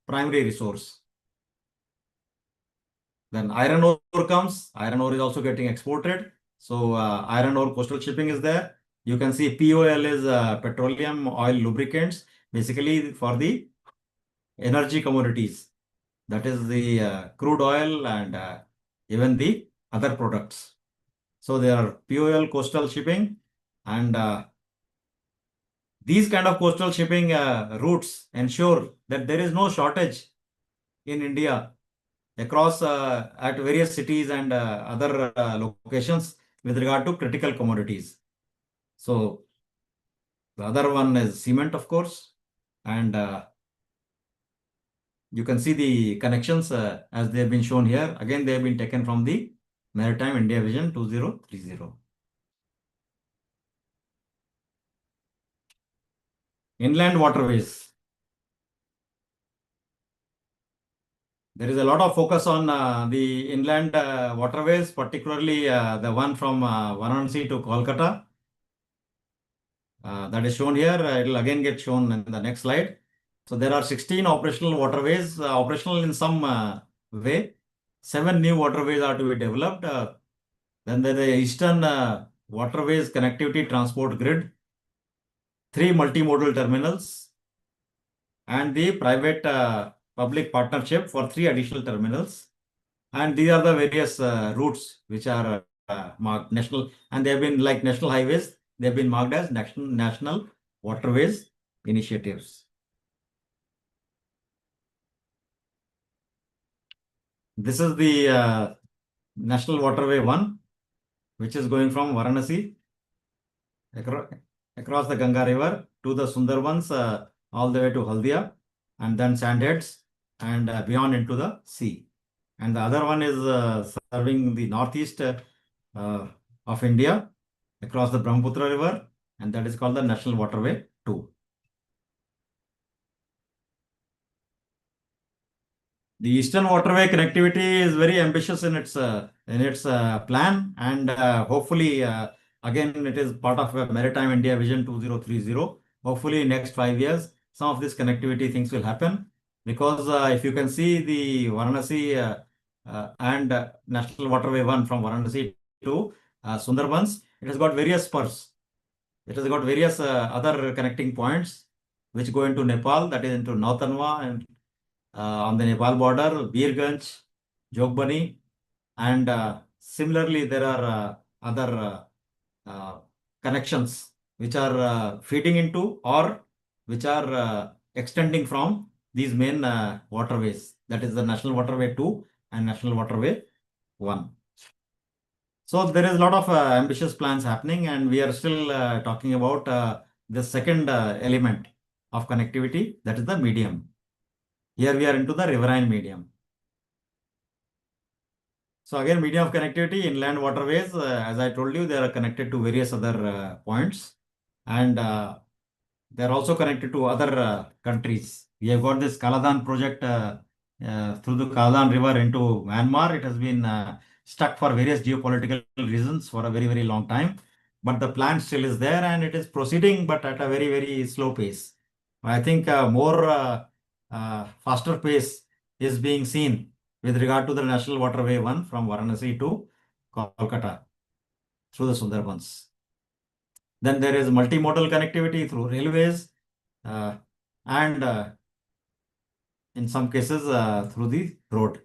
primary resource. Then iron ore comes. Iron ore is also getting exported. So iron ore coastal shipping is there. You can see POL is petroleum oil lubricants, basically for the energy commodities. That is the crude oil and even the other products. So there are POL coastal shipping, and these kind of coastal shipping routes ensure that there is no shortage in India across at various cities and other locations with regard to critical commodities. So the other one is cement, of course, and you can see the connections as they have been shown here. Again, they have been taken from the Maritime India Vision 2030. Inland waterways. There is a lot of focus on the inland waterways, particularly the one from Varanasi to Kolkata. That is shown here. It will again get shown in the next slide. So there are 16 operational waterways, operational in some way. 7 new waterways are to be developed. Then there is the Eastern Waterways Connectivity Transport Grid, 3 multimodal terminals, and the private public partnership for 3 additional terminals. And these are the various routes which are marked national, and they have been like national highways. They have been marked as national waterways initiatives. This is the National Waterway 1, which is going from Varanasi across the Ganga River to the Sundarbans, all the way to Haldia, and then Sandheads, and beyond into the sea. And the other one is serving the northeast of India across the Brahmaputra River, and that is called the National Waterway 2. The Eastern Waterway connectivity is very ambitious in its plan, and hopefully again it is part of a Maritime India Vision 2030. Hopefully in next 5 years some of this connectivity things will happen, because if you can see the Varanasi and National Waterway 1 from Varanasi to Sundarbans, it has got various spurs. It has got various other connecting points which go into Nepal, that is into North Anwa, and on the Nepal border, Birganj, Jogbani, and similarly there are other connections which are feeding into or which are extending from these main waterways. That is the National Waterway 2 and National Waterway 1. So there is a lot of ambitious plans happening, and we are still talking about the second element of connectivity, that is the medium. Here we are into the riverine medium. So again, medium of connectivity, inland waterways, as I told you, they are connected to various other points, and they are also connected to other countries. We have got this Kaladan project through the Kaladan River into Myanmar. It has been stuck for various geopolitical reasons for a very, very long time. But the plan still is there, and it is proceeding, but at a very, very slow pace. I think more faster pace is being seen with regard to the National Waterway 1 from Varanasi to Kolkata through the Sundarbans. Then there is multimodal connectivity through railways and in some cases through the road.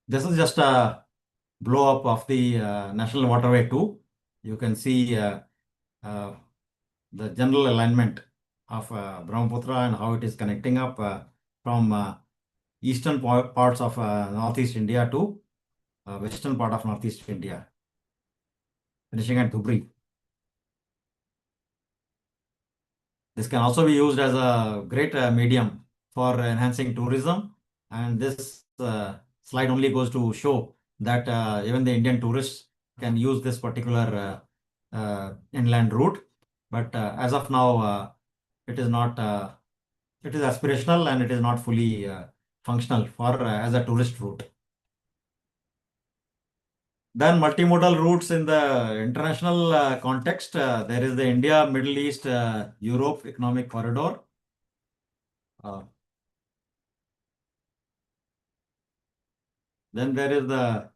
This is just a blow up of the National Waterway 2. You can see the general alignment of Brahmaputra and how it is connecting up from eastern parts of northeast India to western part of northeast India, finishing at Dhubri. This can also be used as a great medium for enhancing tourism, and this slide only goes to show that even the Indian tourists can use this particular inland route. But as of now, it is not. It is aspirational and it is not fully functional for as a tourist route. Then multimodal routes in the international context, there is the India, Middle East, Europe economic corridor. Uh, then there is the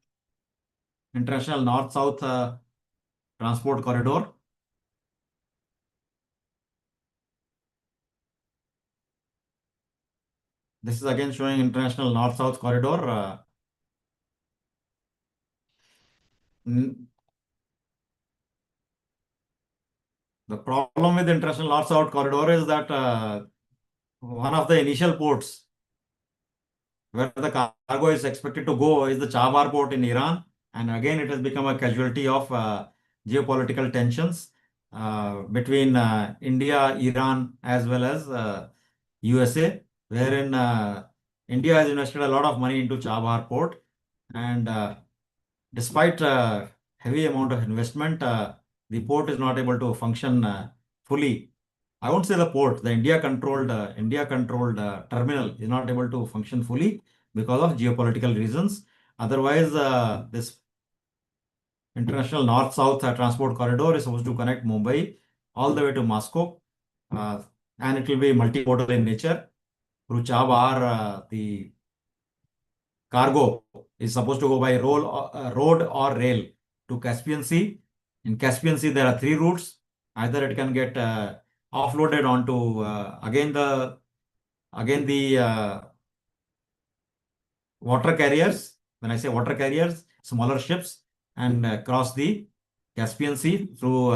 international north-south transport corridor. This is again showing international north-south corridor. The problem with the international north-south corridor is that one of the initial ports where the cargo is expected to go is the Chabahar port in Iran. And again, it has become a casualty of geopolitical tensions between India, Iran, as well as USA, wherein India has invested a lot of money into Chabahar port. And despite heavy amount of investment, the port is not able to function fully. I won't say the port, the India controlled terminal is not able to function fully because of geopolitical reasons. Otherwise, this international north-south transport corridor is supposed to connect Mumbai all the way to Moscow, uh, and it will be multimodal in nature. Through Chabahar, the cargo is supposed to go by road or rail to Caspian Sea. In Caspian Sea, there are three routes. Either it can get offloaded onto again the water carriers. When I say water carriers, smaller ships, and cross the Caspian Sea through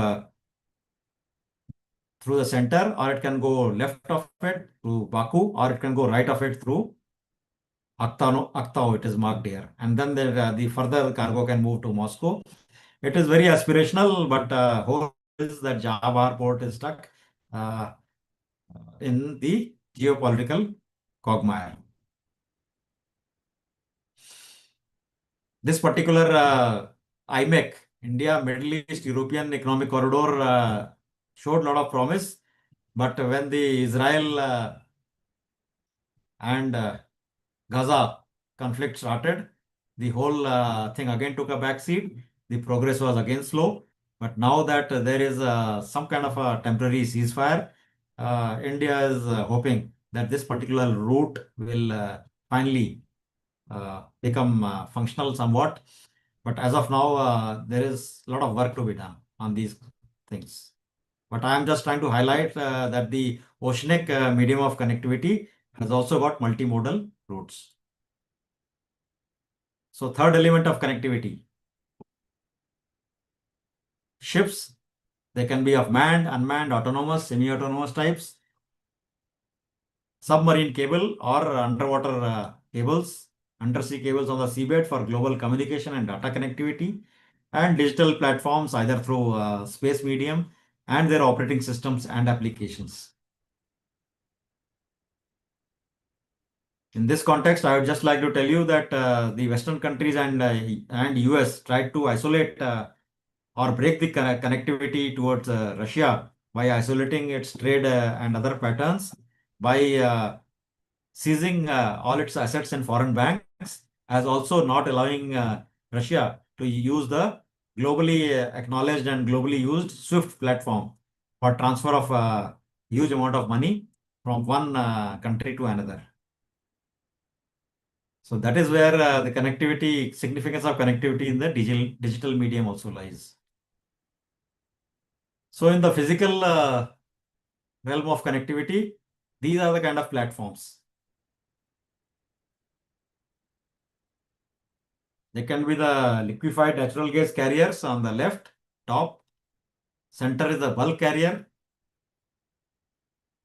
the center, or it can go left of it through Baku, or it can go right of it through Aktau, it is marked here. And then the further cargo can move to Moscow. It is very aspirational, but hope is that Jhabbar port is stuck uh, in the geopolitical quagmire. This particular IMEC, India, Middle East, European Economic Corridor, showed a lot of promise. But when the Israel and Gaza conflict started, the whole thing again took a backseat. The progress was again slow. But now that there is some kind of a temporary ceasefire, India is hoping that this particular route will finally become functional somewhat. But as of now, there is a lot of work to be done on these things. But I am just trying to highlight that the oceanic medium of connectivity has also got multimodal routes. So third element of connectivity, ships, they can be of manned, unmanned, autonomous, semi-autonomous types, submarine cable or underwater cables, undersea cables on the seabed for global communication and data connectivity, and digital platforms either through space medium and their operating systems and applications. In this context, I would just like to tell you that the Western countries and US tried to isolate or break the connectivity towards Russia by isolating its trade and other patterns, by seizing all its assets in foreign banks, as also not allowing Russia to use the globally acknowledged and globally used SWIFT platform for transfer of huge amount of money from one country to another. So that is where the connectivity, significance of connectivity in the digital medium also lies. So in the physical realm of connectivity, these are the kind of platforms. They can be the liquefied natural gas carriers on the left, top. Center is the bulk carrier.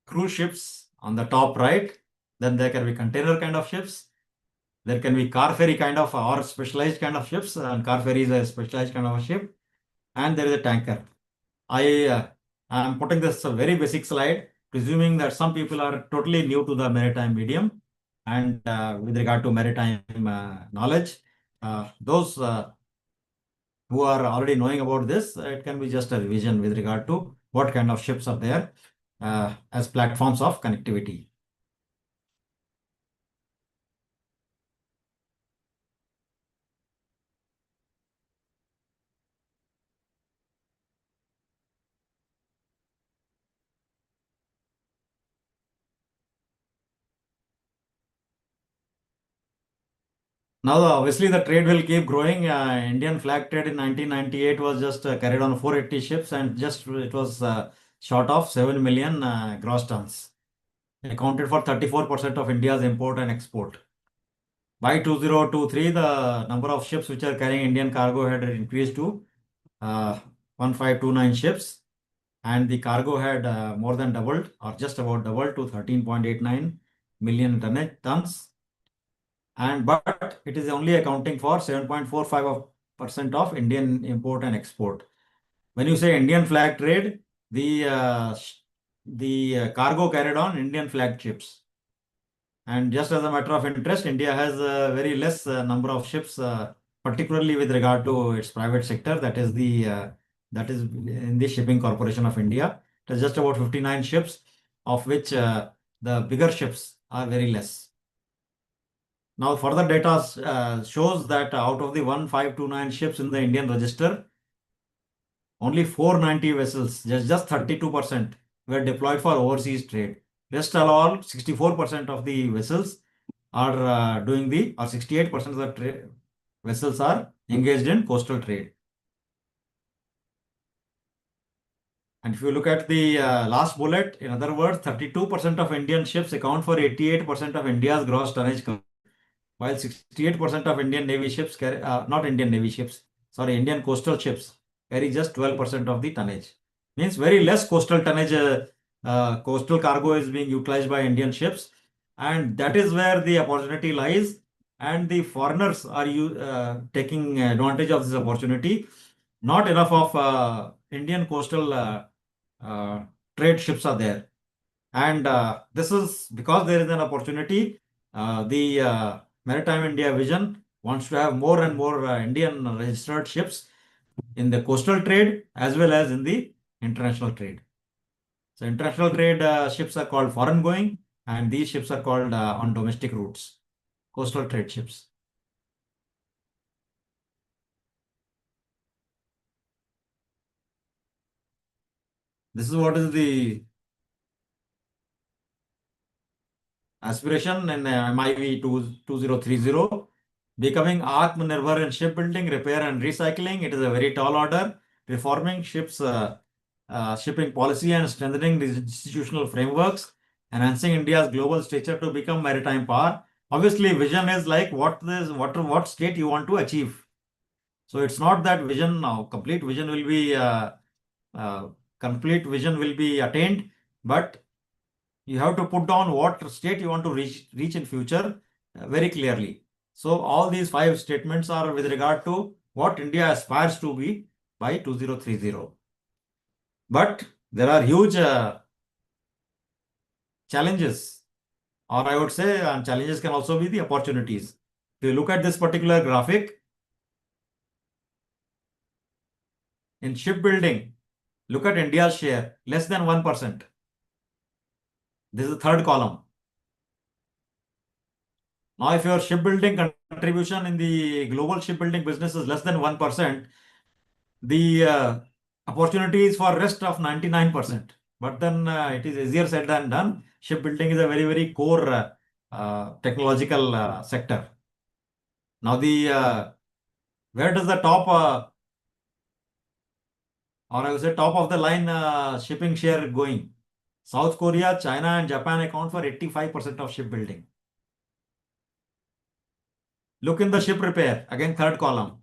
Cruise ships on the top right. Then there can be container kind of ships. There can be car ferry kind of or specialized kind of ships. And car ferry is a specialized kind of a ship. And there is a tanker. I am putting this a very basic slide, presuming that some people are totally new to the maritime medium and with regard to maritime knowledge. Those who are already knowing about this, it can be just a revision with regard to what kind of ships are there as platforms of connectivity. Now, obviously, the trade will keep growing. Indian flag trade in 1998 was just carried on 480 ships, and just it was short of 7 million gross tons. Accounted for 34% of India's import and export. By 2023, the number of ships which are carrying Indian cargo had increased to 1529 ships, and the cargo had more than doubled or just about doubled to 13.89 million tons. And but it is only accounting for 7.45% of Indian import and export. When you say Indian flag trade, the cargo carried on Indian flag ships. And just as a matter of interest, India has a very less number of ships, particularly with regard to its private sector. That is in the Shipping Corporation of India. It is just about 59 ships, of which the bigger ships are very less. Now, further data shows that out of the 1529 ships in the Indian register, only 490 vessels, just 32%, were deployed for overseas trade. Rest all 64% of the vessels are or 68% of the vessels are engaged in coastal trade. And if you look at the last bullet, in other words, 32% of Indian ships account for 88% of India's gross tonnage, while 68% of Indian Navy ships carry, not Indian Navy ships, sorry, Indian coastal ships carry just 12% of the tonnage. Means very less coastal tonnage, coastal cargo is being utilized by Indian ships. And that is where the opportunity lies. And the foreigners are taking advantage of this opportunity. Not enough of Indian coastal uh, trade ships are there. And this is because there is an opportunity. The Maritime India vision wants to have more and more Indian registered ships in the coastal trade as well as in the international trade. So international trade ships are called foreign going, and these ships are called on domestic routes, coastal trade ships. This is what is the aspiration in MIV 2030, becoming Atmanirbhar in shipbuilding, repair and recycling. It is a very tall order. Reforming shipping policy and strengthening the institutional frameworks, enhancing India's global stature to become maritime power. Obviously, vision is like what state you want to achieve. So it's not that vision now, uh, complete vision will be attained, but you have to put down what state you want to reach in future very clearly. So all these five statements are with regard to what India aspires to be by 2030. But there are huge challenges, or I would say challenges can also be the opportunities. If you look at this particular graphic, in shipbuilding, look at India's share, less than 1%. This is the third column. Now, if your shipbuilding contribution in the global shipbuilding business is less than 1%, the opportunities for rest of 99%. But then it is easier said than done. Shipbuilding is a very, very core technological sector. Now, where does the top, or I would say top of the line shipping share going? South Korea, China, and Japan account for 85% of shipbuilding. Look in the ship repair, again, third column.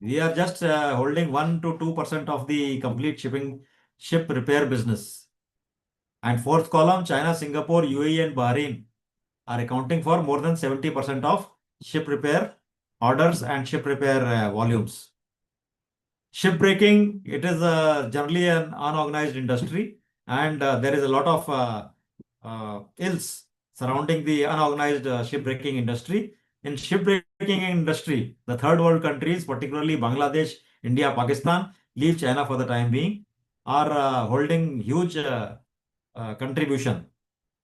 We are just holding 1 to 2% of the complete ship repair business. And fourth column, China, Singapore, UAE, and Bahrain are accounting for more than 70% of ship repair orders and ship repair volumes. Shipbreaking, it is generally an unorganized industry, and there is a lot of ills surrounding the unorganized shipbreaking industry. In shipbreaking industry, the third world countries, particularly Bangladesh, India, Pakistan, leave China for the time being, are holding huge contribution.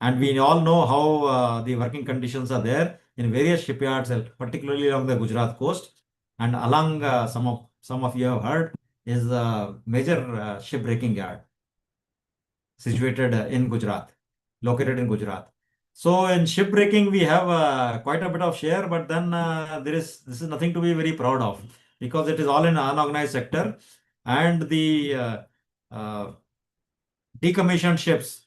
And we all know how the working conditions are there in various shipyards, particularly along the Gujarat coast. And along some of you have heard is a major shipbreaking yard situated in Gujarat, located in Gujarat. So in shipbreaking, we have quite a bit of share, but then this is nothing to be very proud of because it is all in unorganized sector, and the uh, decommissioned ships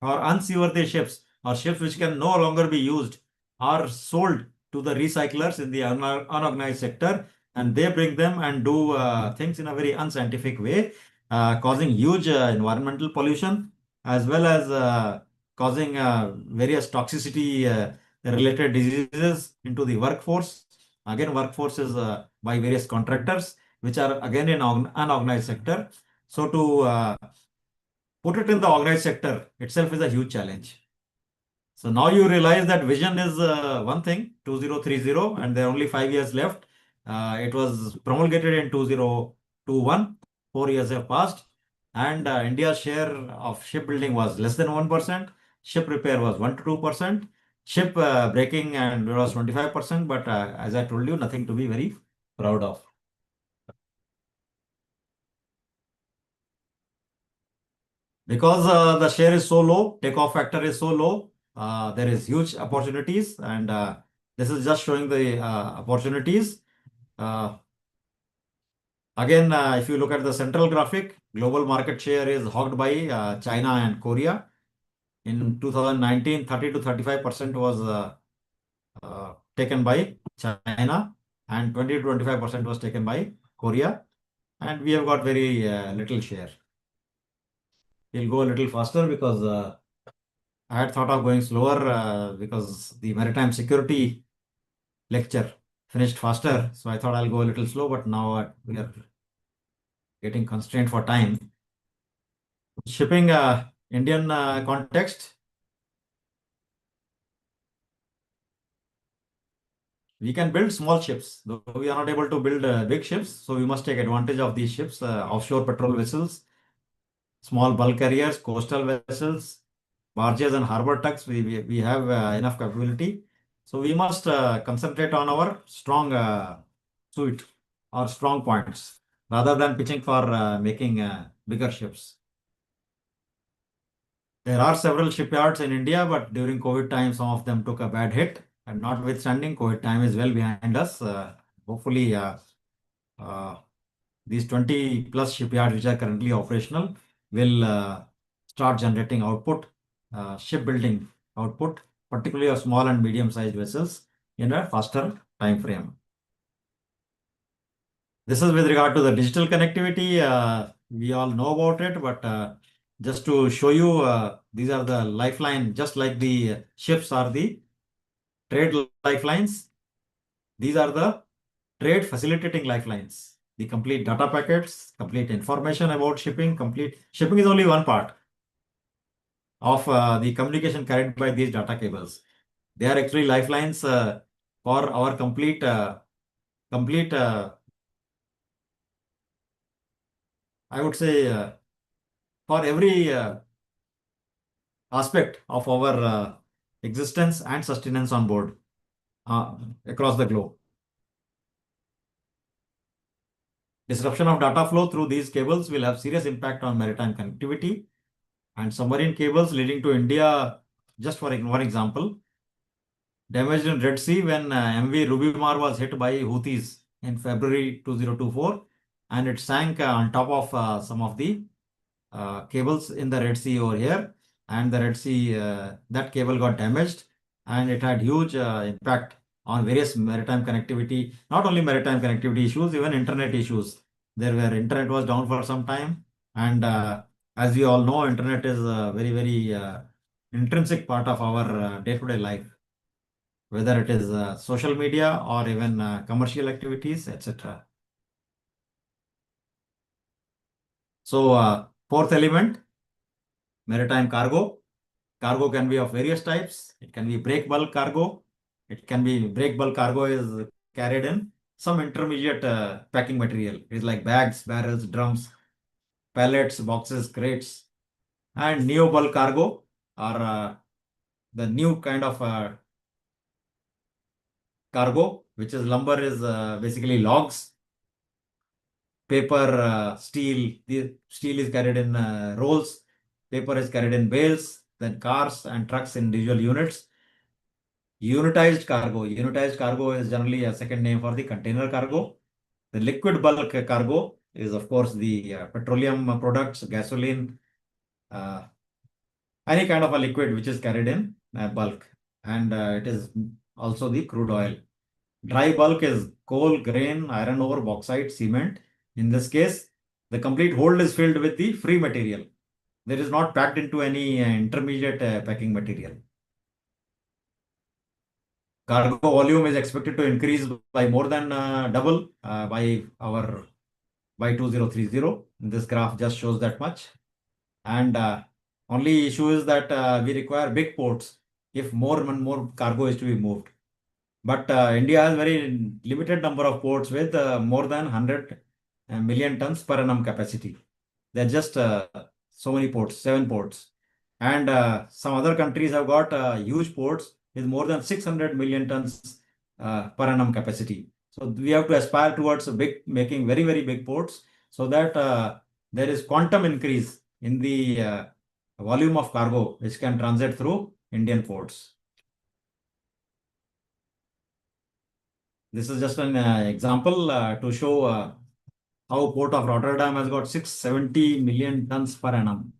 or unseaworthy ships or ships which can no longer be used are sold to the recyclers in the unorganized sector, and they bring them and do things in a very unscientific way, causing huge environmental pollution as well as causing various toxicity related diseases into the workforce. Again, workforce is by various contractors, which are again in unorganized sector. So to put it in the organized sector itself is a huge challenge. So now you realize that vision is one thing, 2030, and there are only 5 years left. It was promulgated in 2021. 4 years have passed, and India's share of shipbuilding was less than 1%. Ship repair was 1 to 2%. Ship breaking and it was 25%. But as I told you, nothing to be very proud of. Because the share is so low, takeoff factor is so low, there is huge opportunities, and this is just showing the opportunities. Uh, Again, if you look at the central graphic, global market share is hogged by China and Korea. In 2019, 30 to 35% was taken by China, and 20 to 25% was taken by Korea, and we have got very little share. We'll go a little faster because I had thought of going slower because the maritime security lecture finished faster. So I thought I'll go a little slow, but now we are getting constrained for time. Shipping Indian context, we can build small ships, though we are not able to build big ships. So we must take advantage of these ships, offshore patrol vessels, small bulk carriers, coastal vessels, barges and harbor tugs. We have enough capability. So we must concentrate on our strong suit or strong points rather than pitching for making bigger ships. There are several shipyards in India, but during COVID time, some of them took a bad hit. And notwithstanding, COVID time is well behind us. Hopefully, uh, these 20 plus shipyards which are currently operational will start generating output, shipbuilding output, particularly of small and medium sized vessels in a faster time frame. This is with regard to the digital connectivity. We all know about it, but just to show you, these are the lifeline, just like the ships are the trade lifelines. These are the trade facilitating lifelines. The complete data packets, complete information about shipping, complete shipping is only one part of the communication carried by these data cables. They are actually lifelines for our complete. I would say for every aspect of our existence and sustenance on board across the globe. Disruption of data flow through these cables will have serious impact on maritime connectivity and submarine cables leading to India. Just for one example, damaged in Red Sea when MV Rubimar was hit by Houthis in February 2024, and it sank on top of some of the cables in the Red Sea over here, and the Red Sea, that cable got damaged, and it had huge impact on various maritime connectivity, not only maritime connectivity issues, even internet issues. There were internet was down for some time, and as we all know, internet is a very intrinsic part of our day-to-day life, whether it is social media or even commercial activities, etc. So, fourth element, maritime cargo. Cargo can be of various types. It can be break bulk cargo. It can be break bulk cargo is carried in some intermediate packing material. It's like bags, barrels, drums, pallets, boxes, crates. And neo bulk cargo are the new kind of cargo, which is lumber is basically logs, paper, steel. The steel is carried in rolls. Paper is carried in bales. then cars and trucks in individual units. Unitized cargo. Unitized cargo is generally a second name for the container cargo. The liquid bulk cargo is, of course, the petroleum products, gasoline, uh, any kind of a liquid which is carried in bulk. And it is also the crude oil. Dry bulk is coal, grain, iron ore, bauxite, cement. In this case, the complete hold is filled with the free material. There is not packed into any intermediate packing material. Cargo volume is expected to increase by more than double by 2030. This graph just shows that much. And only issue is that we require big ports if more and more cargo is to be moved. But India has very limited number of ports with more than 100 million tons per annum capacity. There are just so many ports, 7 ports. And some other countries have got huge ports with more than 600 million tons per annum capacity. So we have to aspire towards making very, very big ports so that there is quantum increase in the volume of cargo which can transit through Indian ports. This is just an example to show how Port of Rotterdam has got 670 million tons per annum.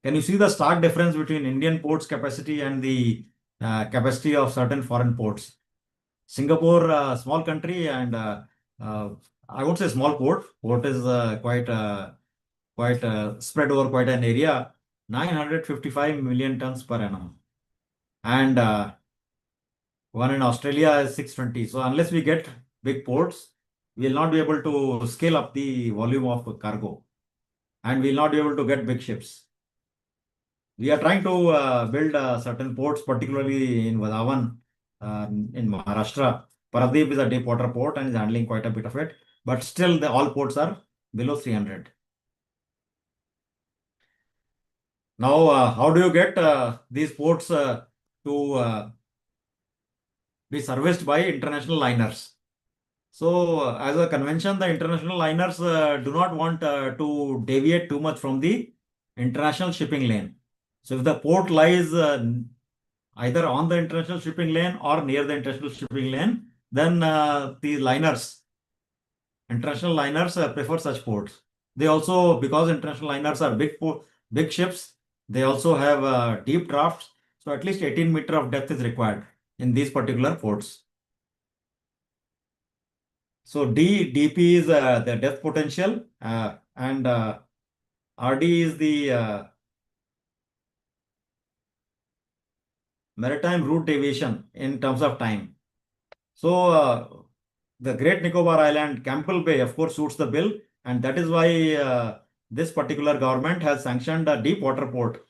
Can you see the stark difference between Indian ports capacity and the capacity of certain foreign ports? Singapore, small country, and I won't say small port. Port is quite spread over quite an area. 955 million tons per annum, and one in Australia is 620. So unless we get big ports, we will not be able to scale up the volume of cargo, and we will not be able to get big ships. We are trying to build certain ports, particularly in Vadhavan, in Maharashtra. Paradip is a deep water port and is handling quite a bit of it, but still all ports are below 300. Now, how do you get these ports to be serviced by international liners? So, as a convention, the international liners do not want to deviate too much from the international shipping lane. So, if the port lies either on the international shipping lane or near the international shipping lane, then the international liners prefer such ports. They also, because international liners are big ships, they also have deep drafts. So at least 18 meter of depth is required in these particular ports. So DP is the depth potential and RD is the maritime route deviation in terms of time. So the Great Nicobar Island, Campbell Bay, of course, suits the bill, and that is why this particular government has sanctioned a deep water port,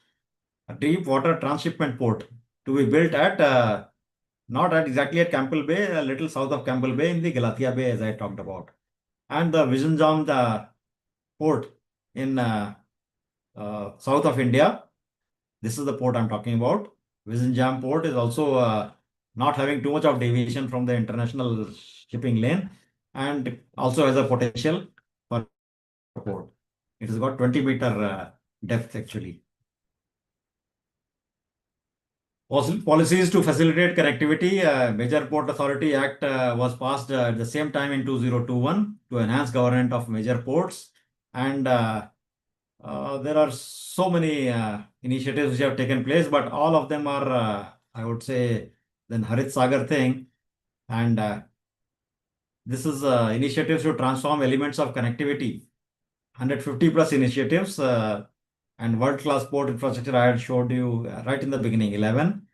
a deep water transshipment port to be built at not at exactly at Campbell Bay, a little south of Campbell Bay in the Galathea Bay, as I talked about, and the Visakhapatnam port in south of India. This is the port I'm talking about. Visakhapatnam port is also not having too much of deviation from the international shipping lane and also has a potential for port. It has got 20-meter depth actually. Policies to facilitate connectivity. Major Port Authority Act was passed at the same time in 2021 to enhance governance of major ports. And there are so many initiatives which have taken place, but all of them are, I would say, the Harit Sagar thing. And this is initiatives to transform elements of connectivity. 150 plus initiatives and world-class port infrastructure I had showed you right in the beginning, 11,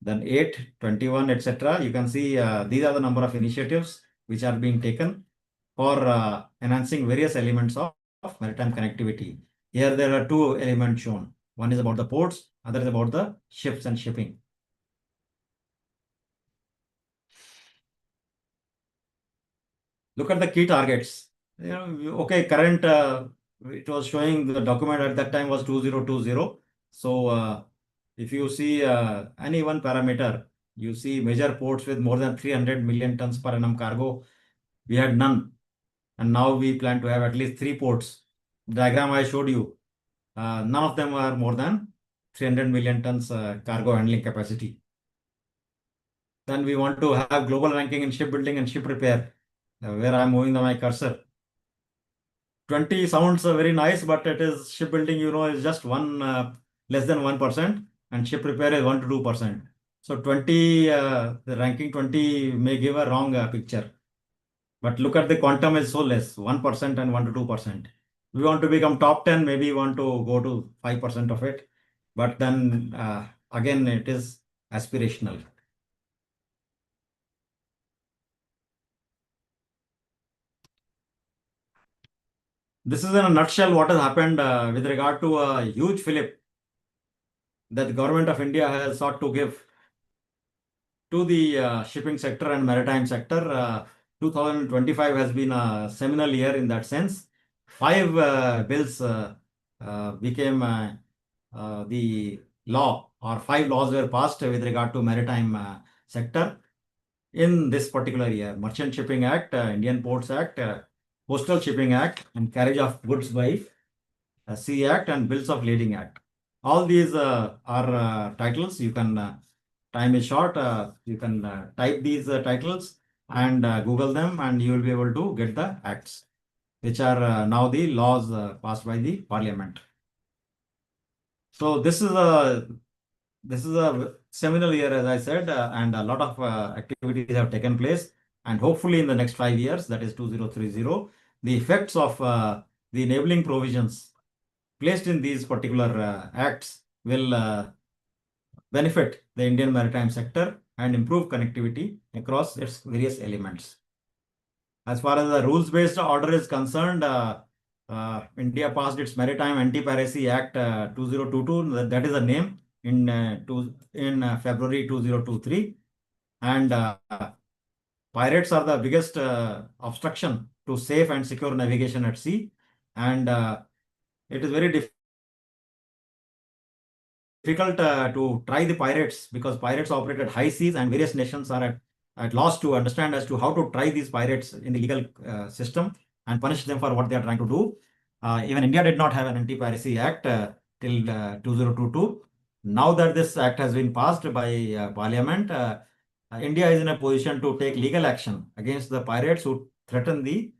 then 8, 21, etc. You can see these are the number of initiatives which are being taken for enhancing various elements of maritime connectivity. Here there are two elements shown. One is about the ports, other is about the ships and shipping. Look at the key targets. You know, okay, current it was showing the document at that time was 2020. So if you see any one parameter, you see major ports with more than 300 million tons per annum cargo. We had none, and now we plan to have at least 3 ports. Diagram I showed you, none of them are more than 300 million tons cargo handling capacity. Then we want to have global ranking in shipbuilding and ship repair, where I'm moving my cursor. 20 sounds very nice, but it is shipbuilding, is just one less than 1%, and ship repair is 1 to 2%. So 20, the ranking 20 may give a wrong picture. But look at the quantum is so less, 1% and 1 to 2%. We want to become top 10, maybe we want to go to 5% of it. But then again, it is aspirational. This is in a nutshell what has happened with regard to a huge fillip that the government of India has sought to give to the shipping sector and maritime sector. 2025 has been a seminal year in that sense. Five bills became the law, or five laws were passed with regard to maritime sector in this particular year. Merchant Shipping Act, Indian Ports Act, Postal Shipping Act, and Carriage of Goods by Sea Act, and Bills of Lading Act. All these are titles. You can, time is short, you can type these titles and Google them, and you will be able to get the acts, which are now the laws passed by the parliament. So this is a seminal year, as I said, and a lot of activities have taken place. And hopefully in the next 5 years, that is 2030, the effects of the enabling provisions placed in these particular acts will benefit the Indian maritime sector and improve connectivity across its various elements. As far as the rules-based order is concerned, India passed its Maritime Anti-Piracy Act 2022, that is the name, in February 2023. And pirates are the biggest obstruction to safe and secure navigation at sea. And it is very difficult to try the pirates, because pirates operate at high seas and various nations are at loss to understand as to how to try these pirates in the legal system and punish them for what they are trying to do. Even India did not have an anti-piracy act till 2022. Now that this act has been passed by Parliament, India is in a position to take legal action against the pirates who threaten the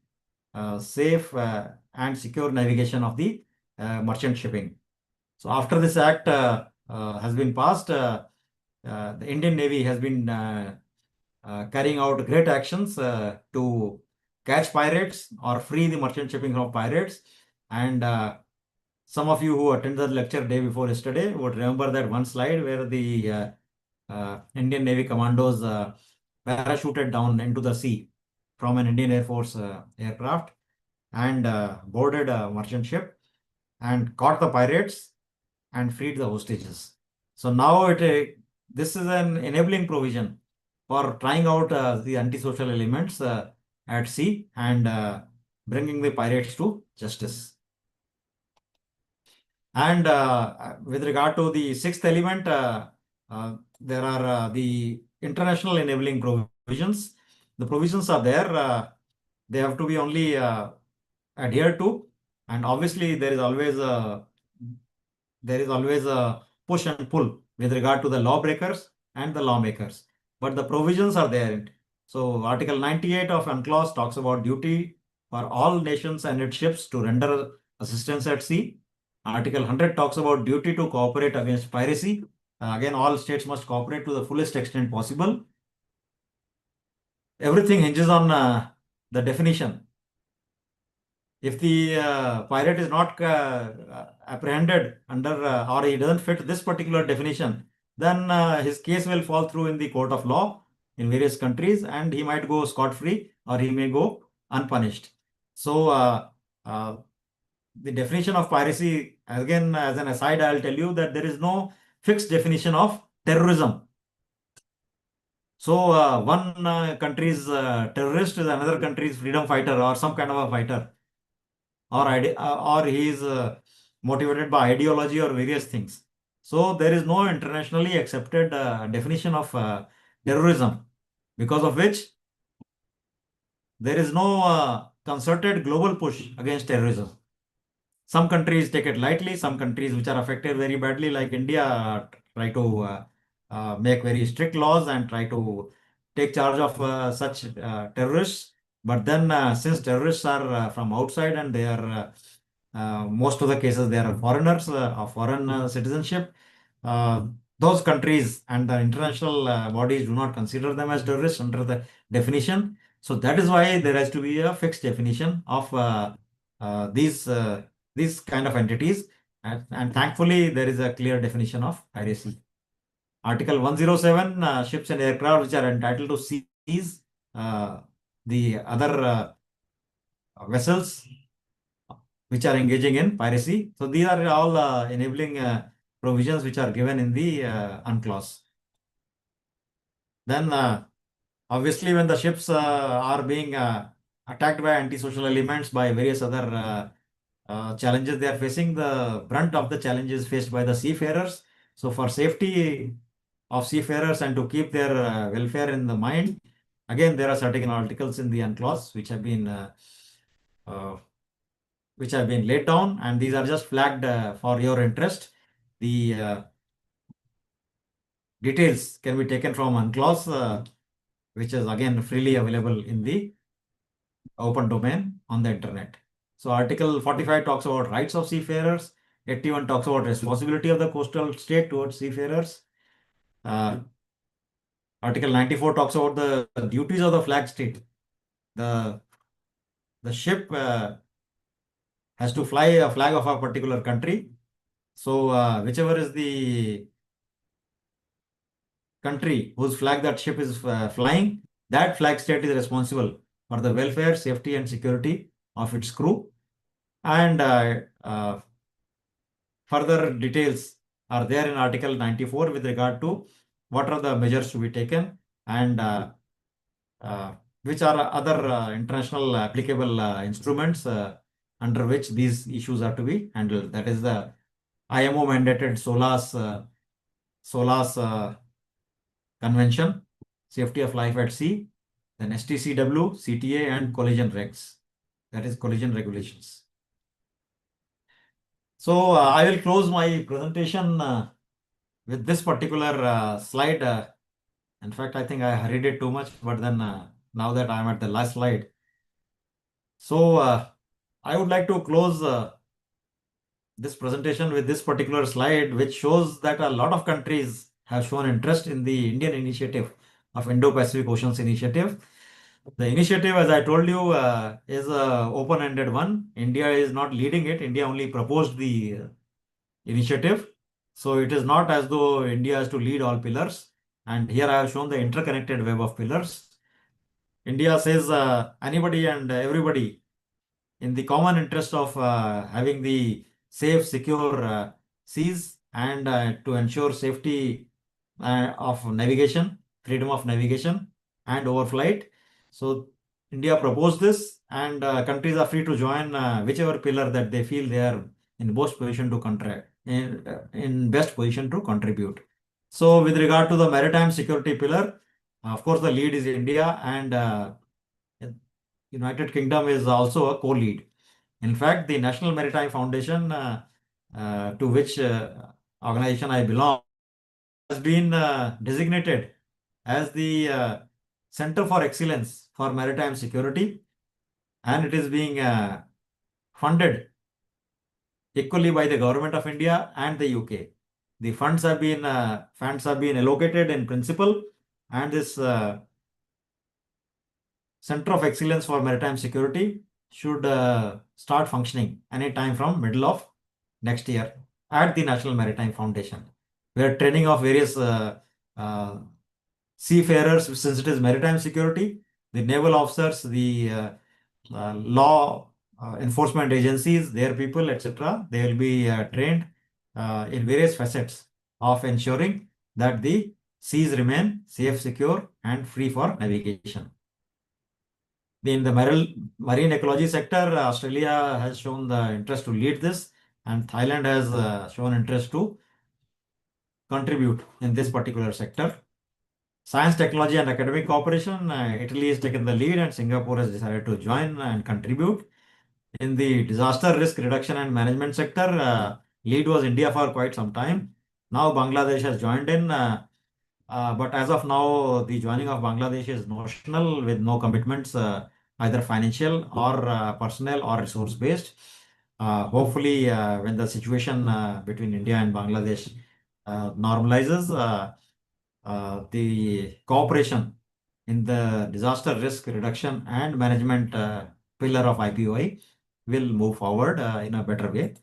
safe and secure navigation of the merchant shipping. So after this act has been passed, the Indian Navy has been carrying out great actions to catch pirates or free the merchant shipping from pirates. And some of you who attended the lecture day before yesterday would remember that one slide where the Indian Navy commandos parachuted down into the sea from an Indian Air Force aircraft and boarded a merchant ship and caught the pirates and freed the hostages. So now this is an enabling provision for trying out the antisocial elements at sea and bringing the pirates to justice. And with regard to the sixth element, there are the international enabling provisions. The provisions are there. They have to be only adhered to, and obviously there is always a push and pull with regard to the lawbreakers and the lawmakers. But the provisions are there. So Article 98 of UNCLOS talks about duty for all nations and its ships to render assistance at sea. Article 100 talks about duty to cooperate against piracy. Again, all states must cooperate to the fullest extent possible. Everything hinges on the definition. If the pirate is not apprehended under or he doesn't fit this particular definition, then his case will fall through in the court of law in various countries, and he might go scot-free or he may go unpunished. So the definition of piracy, again, as an aside, I'll tell you that there is no fixed definition of terrorism. So one country's terrorist is another country's freedom fighter or some kind of a fighter, or he is motivated by ideology or various things. So there is no internationally accepted definition of terrorism, because of which there is no concerted global push against terrorism. Some countries take it lightly. Some countries which are affected very badly, like India, try to make very strict laws and try to take charge of such terrorists. But then, since terrorists are from outside and they are most of the cases they are foreigners of foreign citizenship, uh, those countries and the international bodies do not consider them as terrorists under the definition. So that is why there has to be a fixed definition of uh, these. Uh, these kind of entities, and thankfully there is a clear definition of piracy. Article 107, ships and aircraft which are entitled to seize the other vessels which are engaging in piracy. So these are all enabling provisions which are given in the UNCLOS. Then obviously when the ships are being attacked by antisocial elements, by various other challenges they are facing, the brunt of the challenges faced by the seafarers. So for safety of seafarers and to keep their welfare in the mind, again there are certain articles in the UNCLOS uh, which have been laid down, and these are just flagged for your interest. The details can be taken from UNCLOS, which is again freely available in the open domain on the internet. So Article 45 talks about rights of seafarers. 81 talks about responsibility of the coastal state towards seafarers. Uh, Article 94 talks about the duties of the flag state. The ship has to fly a flag of a particular country. So whichever is the country whose flag that ship is flying, that flag state is responsible for the welfare, safety, and security of its crew. And further details are there in Article 94 with regard to what are the measures to be taken and uh, which are other international applicable instruments under which these issues are to be handled. That is the IMO mandated SOLAS Convention, Safety of Life at Sea, then STCW, CTA, and collision regs. That is collision regulations. So I will close my presentation with this particular slide. In fact, I think I hurried it too much, but then now that I'm at the last slide. So I would like to close this presentation with this particular slide, which shows that a lot of countries have shown interest in the Indian initiative of Indo-Pacific Oceans Initiative. The initiative, as I told you, is a open-ended one. India is not leading it. India only proposed the initiative. So it is not as though India has to lead all pillars. And here I have shown the interconnected web of pillars. India says anybody and everybody in the common interest of having the safe, secure seas and to ensure safety of navigation, freedom of navigation and overflight. So India proposed this, and countries are free to join whichever pillar that they feel they are in best position to contract, in best position to contribute. So with regard to the maritime security pillar, of course the lead is India, and United Kingdom is also a co-lead. In fact, the National Maritime Foundation, to which organization I belong, has been designated as the Center for Excellence for Maritime Security, and it is being funded equally by the Government of India and the UK. The funds have been allocated in principle, and this Center of Excellence for Maritime Security should start functioning anytime from middle of next year at the National Maritime Foundation, where training of various uh, seafarers, since it is maritime security, the naval officers, the law enforcement agencies, their people, etc., they will be trained in various facets of ensuring that the seas remain safe, secure, and free for navigation. In the marine ecology sector, Australia has shown the interest to lead this, and Thailand has shown interest to contribute in this particular sector. Science, technology, and academic cooperation, Italy has taken the lead, and Singapore has decided to join and contribute. In the disaster risk reduction and management sector, lead was India for quite some time. Now Bangladesh has joined in, but as of now, the joining of Bangladesh is notional with no commitments, either financial or personnel or resource based. Hopefully, when the situation between India and Bangladesh normalizes, the cooperation in the disaster risk reduction and management pillar of IPOI will move forward in a better way.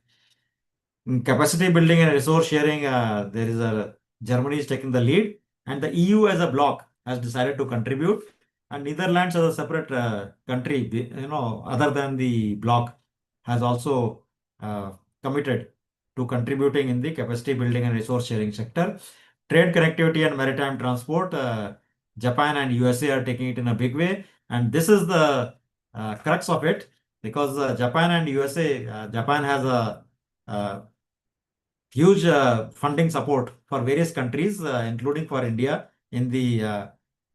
In capacity building and resource sharing, there is a Germany is taking the lead, and the EU as a bloc has decided to contribute, and Netherlands as a separate country, other than the bloc, has also uh, committed to contributing in the capacity building and resource sharing sector. Trade connectivity and maritime transport, Japan and USA are taking it in a big way, and this is the crux of it, because Japan and USA, Japan has a huge funding support for various countries, including for India, in the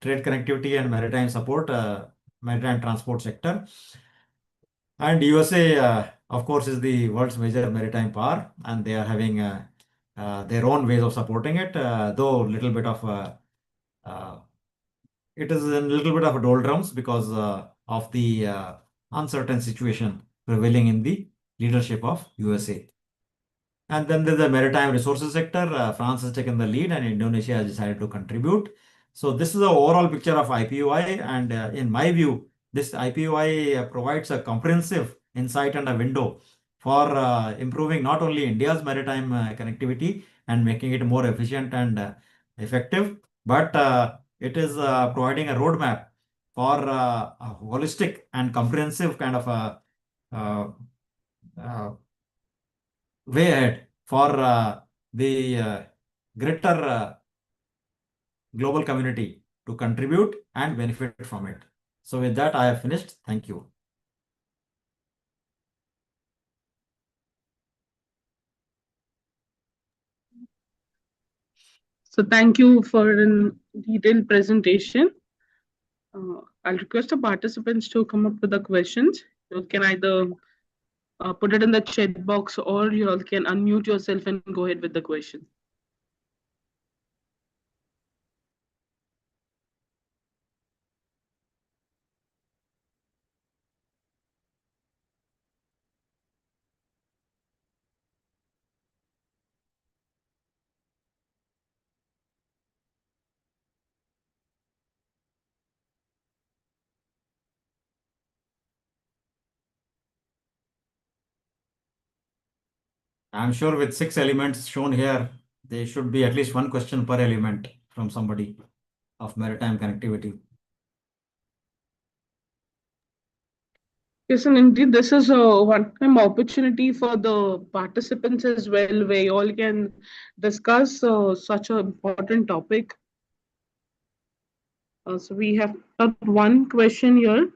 trade connectivity and maritime support, maritime transport sector. And USA, of course, is the world's major maritime power, and they are having their own ways of supporting it, though little bit of uh, it is a little bit of a doldrums because of the uncertain situation prevailing in the leadership of USA. And then there's the maritime resources sector. France has taken the lead and Indonesia has decided to contribute. So this is the overall picture of IPOI. And in my view, this IPOI provides a comprehensive insight and a window for improving not only India's maritime connectivity and making it more efficient and effective, but it is providing a roadmap for a holistic and comprehensive kind of a uh, uh, way ahead for the greater global community to contribute and benefit from it. So with that, I have finished. Thank you. So thank you for a detailed presentation. I'll request the participants to come up with the questions. You can either put it in the chat box, or you all can unmute yourself and go ahead with the question. I'm sure with 6 elements shown here, there should be at least one question per element from somebody of maritime connectivity. Yes, and indeed, this is a one-time opportunity for the participants as well, where you all can discuss such an important topic. So we have got one question here.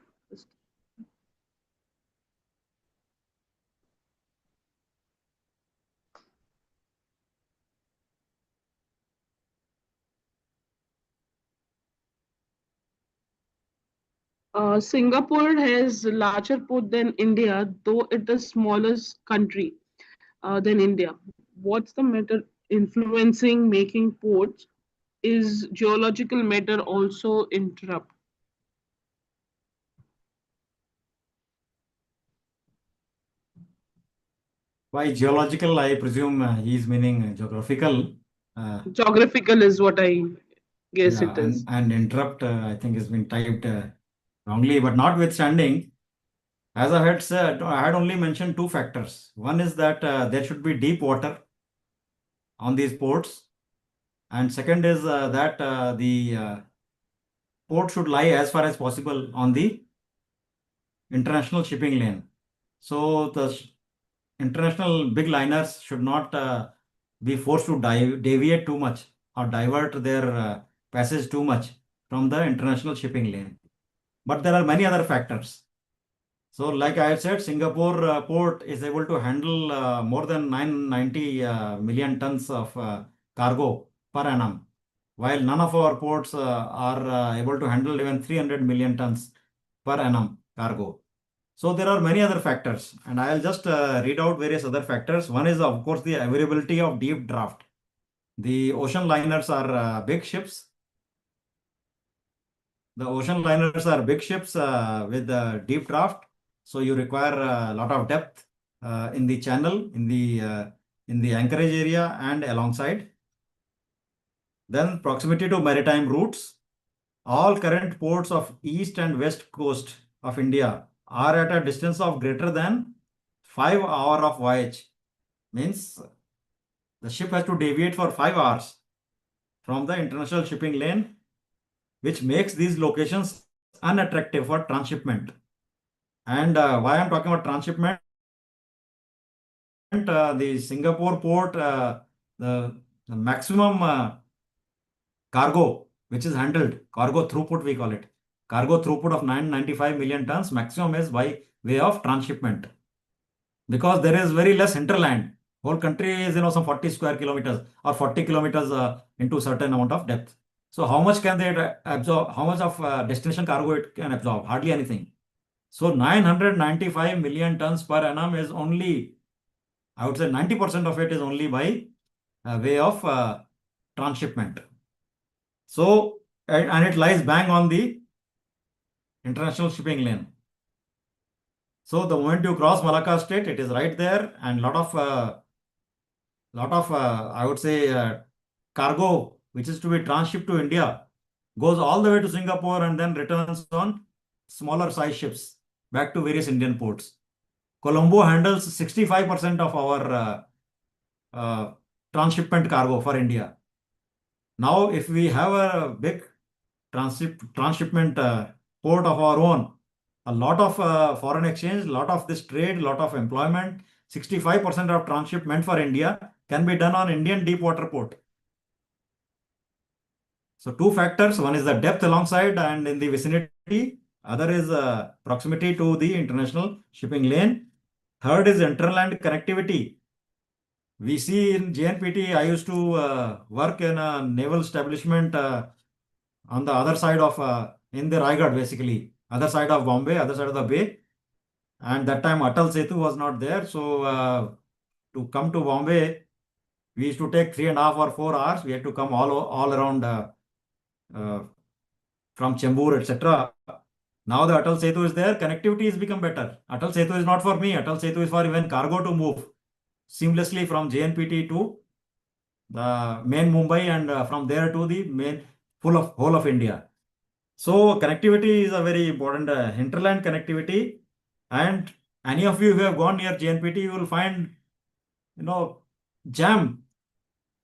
Singapore has larger port than India, though it is smallest country than India. What's the matter influencing making ports? Is geological matter also interrupt? By geological, I presume he is meaning geographical. Geographical is what I guess Yeah, it is. and interrupt, I think, has been typed wrongly, but notwithstanding, as I had said, I had only mentioned two factors. One is that there should be deep water on these ports, and second is that the port should lie as far as possible on the international shipping lane. So the international big liners should not be forced to deviate too much or divert their passage too much from the international shipping lane. But there are many other factors. So, like I have said, Singapore port is able to handle more than 990 million tons of cargo per annum, while none of our ports are able to handle even 300 million tons per annum cargo. So there are many other factors, and I'll just read out various other factors. One is, of course, the availability of deep draft. The ocean liners are big ships. The ocean liners are big ships with deep draft, so you require a lot of depth in the channel, in the anchorage area, and alongside. Then proximity to maritime routes. All current ports of east and west coast of India are at a distance of greater than 5 hour of voyage. Means the ship has to deviate for 5 hours from the international shipping lane, which makes these locations unattractive for transshipment. And why I'm talking about transshipment, the Singapore port, the maximum cargo which is handled, cargo throughput we call it, cargo throughput of 995 million tons, maximum is by way of transshipment. Because there is very less hinterland. Whole country is, some 40 square kilometers or 40 kilometers into certain amount of depth. So how much can they absorb? How much of destination cargo it can absorb? Hardly anything. So 995 million tons per annum is only, I would say 90% of it is only by way of transshipment. So, and it lies bang on the international shipping lane. So the moment you cross Malacca Strait, it is right there, and I would say cargo which is to be transshipped to India goes all the way to Singapore and then returns on smaller size ships back to various Indian ports. Colombo handles 65% of our transshipment cargo for India. Now, if we have a big transshipment port of our own, a lot of foreign exchange, lot of this trade, lot of employment, 65% of transshipment for India can be done on Indian deep water port. So two factors, one is the depth alongside and in the vicinity, other is proximity to the international shipping lane. Third is interland connectivity. We see in JNPT, I used to work in a naval establishment on the other side of, in the Raigad basically, other side of Bombay, other side of the bay. And that time Atal Setu was not there. So to come to Bombay, we used to take 3.5 or 4 hours. We had to come all around from Chembur, etc. Now the Atal Setu is there, connectivity has become better. Atal Setu is not for me. Atal Setu is for even cargo to move seamlessly from JNPT to the main Mumbai and from there to the main whole of India. So connectivity is a very important hinterland connectivity. And any of you who have gone near JNPT, you will find, jam,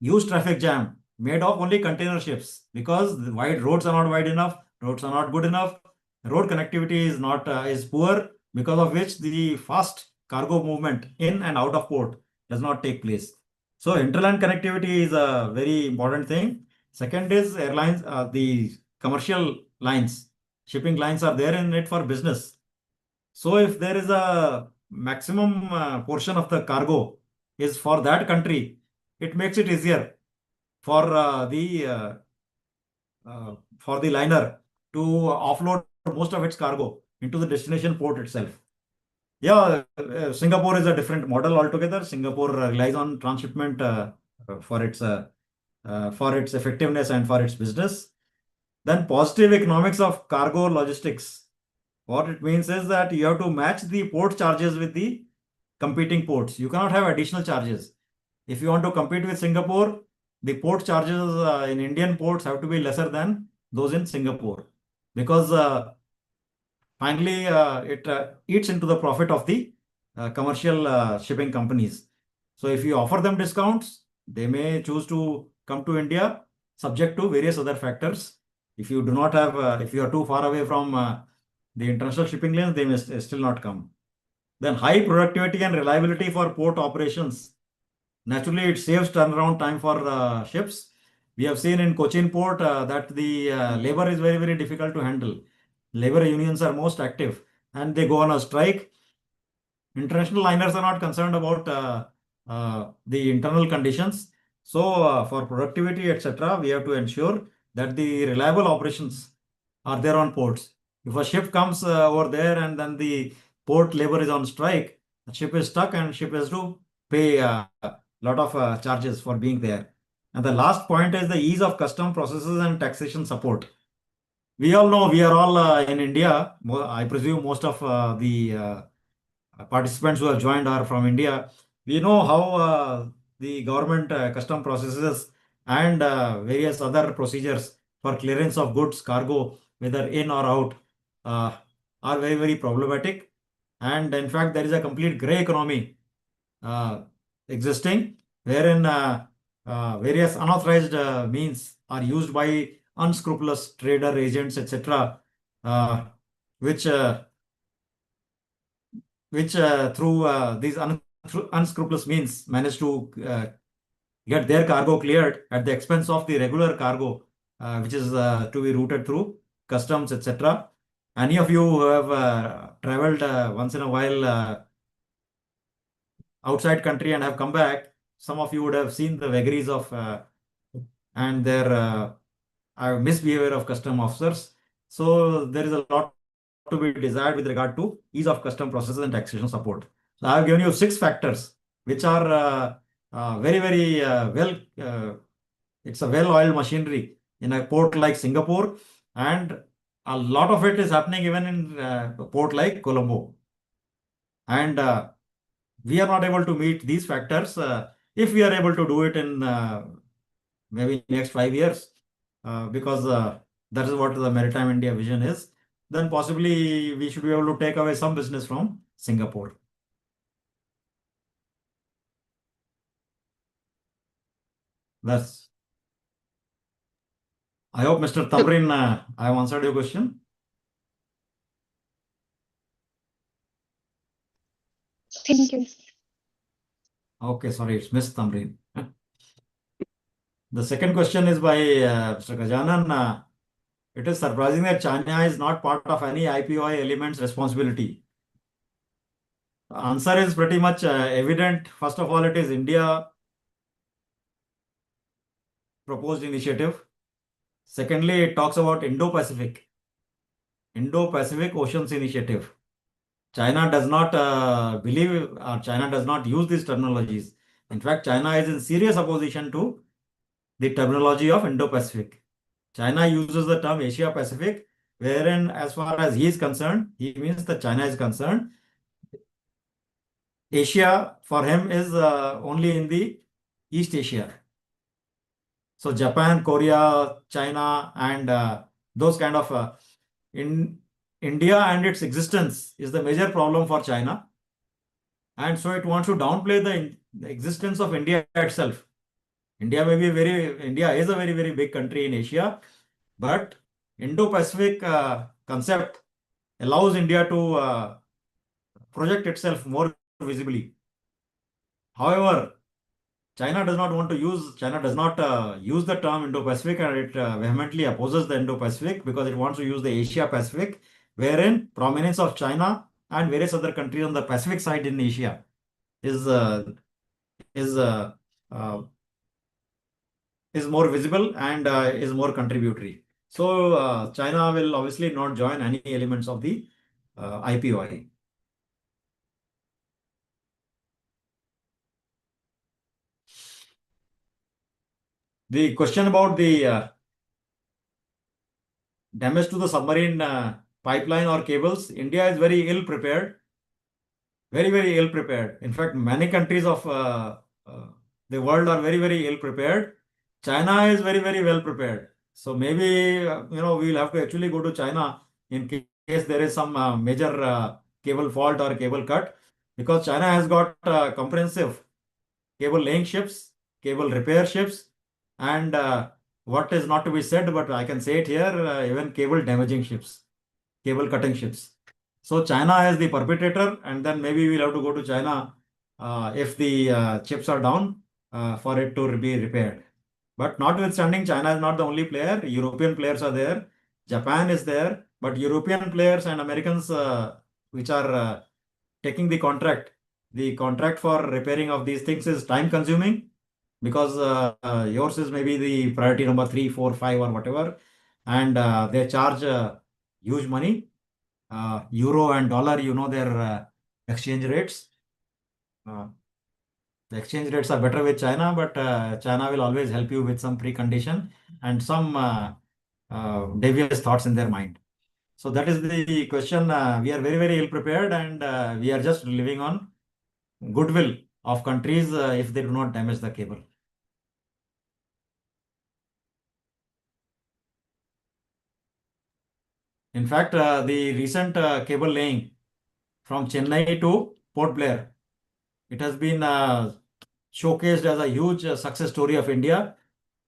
huge traffic jam made of only container ships because the wide roads are not wide enough, roads are not good enough, road connectivity is not is poor, because of which the fast cargo movement in and out of port does not take place. So hinterland connectivity is a very important thing. Second is airlines, the commercial lines, shipping lines are there in it for business. So if there is a maximum portion of the cargo is for that country, it makes it easier for the liner to offload most of its cargo into the destination port itself. Yeah, Singapore is a different model altogether. Singapore relies on transshipment for its effectiveness and for its business. Then positive economics of cargo logistics. What it means is that you have to match the port charges with the competing ports. You cannot have additional charges. If you want to compete with Singapore, the port charges in Indian ports have to be lesser than those in Singapore, because finally it eats into the profit of the commercial shipping companies. So if you offer them discounts, they may choose to come to India subject to various other factors. If you do not have, if you are too far away from the international shipping lanes, they may still not come. Then high productivity and reliability for port operations. Naturally, it saves turnaround time for ships. We have seen in Cochin port that the labor is very, very difficult to handle. Labor unions are most active and they go on a strike. International liners are not concerned about the internal conditions. So for productivity, etc., we have to ensure that the reliable operations are there on ports. If a ship comes over there and then the port labor is on strike, the ship is stuck and ship has to pay a lot of charges for being there. And the last point is the ease of custom processes and taxation support. We all know we are all in India. I presume most of the participants who have joined are from India. We know how the government custom processes and various other procedures for clearance of goods, cargo, whether in or out, uh, are very, very problematic. And in fact, there is a complete gray economy uh, existing, wherein various unauthorized means are used by unscrupulous trader agents, etc., uh, which through these unscrupulous means manage to get their cargo cleared at the expense of the regular cargo, which is to be routed through customs, etc. Any of you who have traveled once in a while outside country and have come back, some of you would have seen the vagaries of and their misbehavior of custom officers. So there is a lot to be desired with regard to ease of custom processes and taxation support. So I have given you 6 factors which are very, very it's a well-oiled machinery in a port like Singapore, and a lot of it is happening even in a port like Colombo. And we are not able to meet these factors. If we are able to do it in maybe next 5 years, because that is what the Maritime India vision is, then possibly we should be able to take away some business from Singapore. That's. I hope, Mr. Tamrin, I have answered your question. Thank you. Okay, sorry, it's Miss Tamrin. The second question is by Mr. Gajanan. It is surprising that China is not part of any IPOI element's responsibility. The answer is pretty much evident. First of all, it is India proposed initiative. Secondly, it talks about Indo-Pacific Oceans Initiative. China does not believe, or China does not use these terminologies. In fact, China is in serious opposition to the terminology of Indo-Pacific. China uses the term Asia-Pacific, wherein as far as he is concerned, he means that China is concerned, Asia for him is only in the East Asia. So Japan, Korea, China, and those kind of in India and its existence is the major problem for China. And so it wants to downplay the existence of India itself. India is a very, very big country in Asia, but Indo-Pacific concept allows India to project itself more visibly. However, China does not use the term Indo-Pacific, and it vehemently opposes the Indo-Pacific because it wants to use the Asia-Pacific, wherein prominence of China and various other countries on the Pacific side in Asia is is uh, uh, is more visible and is more contributory. So China will obviously not join any elements of the IPOI. The question about the damage to the submarine pipeline or cables, India is very ill prepared, very, very ill prepared. In fact, many countries of the world are very, very ill prepared. China is very, very well prepared. So maybe, we'll have to actually go to China in case there is some major cable fault or cable cut, because China has got comprehensive cable laying ships, cable repair ships, and what is not to be said, but I can say it here, even cable damaging ships, cable cutting ships. So China is the perpetrator, and then maybe we'll have to go to China if the chips are down for it to be repaired. But notwithstanding, China is not the only player. European players are there. Japan is there. But European players and Americans, which are taking the contract for repairing of these things is time consuming, because yours is maybe the priority number 3, 4, 5 or whatever, and they charge huge money. euro and dollar, you know their exchange rates. The exchange rates are better with China, but China will always help you with some precondition and some devious thoughts in their mind. So that is the question. We are very, very ill prepared, and we are just living on goodwill of countries if they do not damage the cable. In fact, the recent cable laying from Chennai to Port Blair, it has been showcased as a huge success story of India.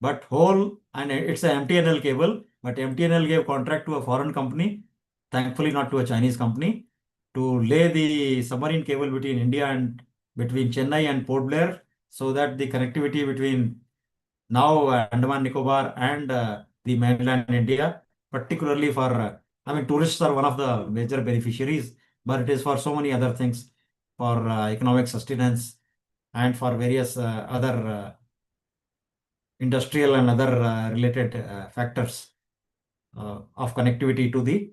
But and it's a MTNL cable, but MTNL gave contract to a foreign company, thankfully not to a Chinese company, to lay the submarine cable between India and between Chennai and Port Blair, so that the connectivity between now Andaman Nicobar and the mainland India, particularly for, I mean, tourists are one of the major beneficiaries, but it is for so many other things, for economic sustenance and for various other industrial and other related factors of connectivity to the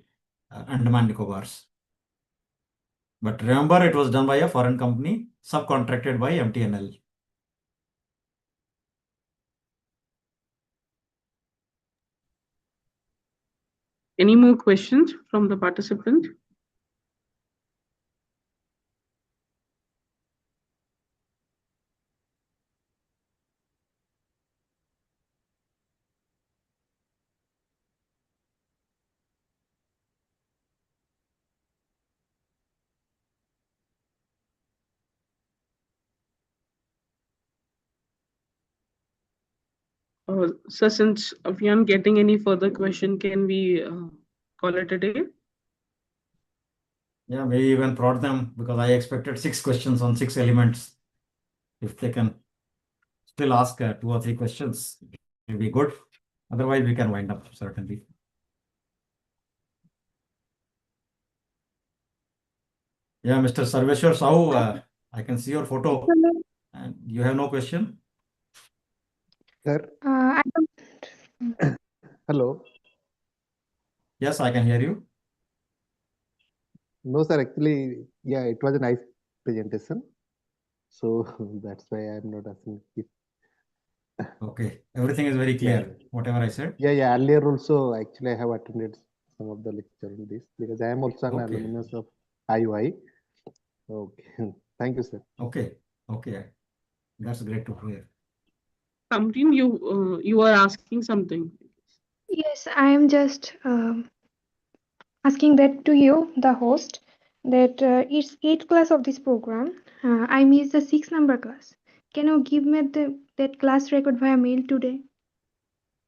Andaman Nicobars. But remember, it was done by a foreign company, subcontracted by MTNL. Any more questions from the participant? So since we aren't getting any further question, can we call it a day? Yeah, maybe even prod them, because I expected 6 questions on 6 elements. If they can still ask 2 or 3 questions, it will be good. Otherwise, we can wind up, certainly. Yeah, Mr. Sarveshwar Sahu, I can see your photo, and you have no question? Sir, I don't. Hello. Yes, I can hear you. No, sir. Actually, yeah, it was a nice presentation. So that's why I'm not asking if. Okay, everything is very Yeah, clear, whatever I said. yeah. Earlier also, actually, I have attended some of the lecture in this because I am also an Okay, alumnus of IUI. Okay. Thank you, sir. okay, okay. That's great to hear. Something you are asking something. Yes, I am just asking that to you, the host, that it's 8th class of this program. I missed the 6 number class. Can you give me that class record via mail today?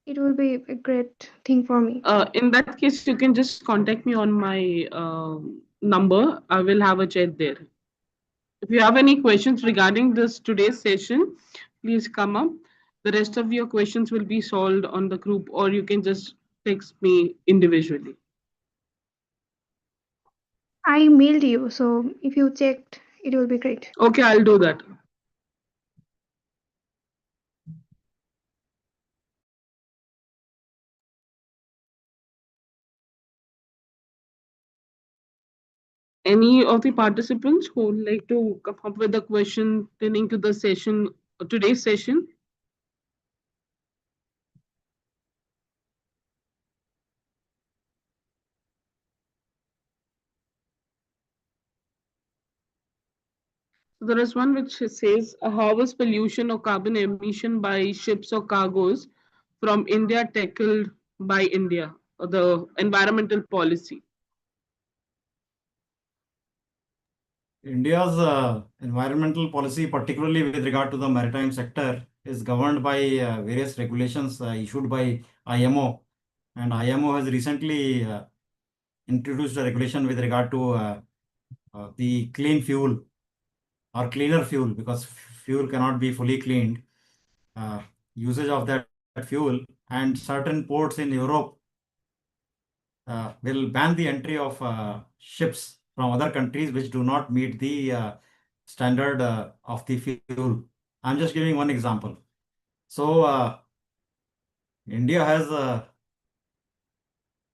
It will be a great thing for me. In that case, you can just contact me on my number. I will have a chat there. If you have any questions regarding this today's session, please come up. The rest of your questions will be solved on the group, or you can just text me individually. I mailed you, so if you checked, it will be great. Okay, I'll do that. Any of the participants who would like to come up with a question pertaining to the session, today's session? So there is one which says, how is pollution or carbon emission by ships or cargoes from India tackled by India, or the environmental policy? India's environmental policy, particularly with regard to the maritime sector, is governed by various regulations issued by IMO. And IMO has recently introduced a regulation with regard to the clean fuel or cleaner fuel, because fuel cannot be fully cleaned. Usage of that fuel, and certain ports in Europe will ban the entry of ships from other countries which do not meet the standard of the fuel. I'm just giving one example. So India has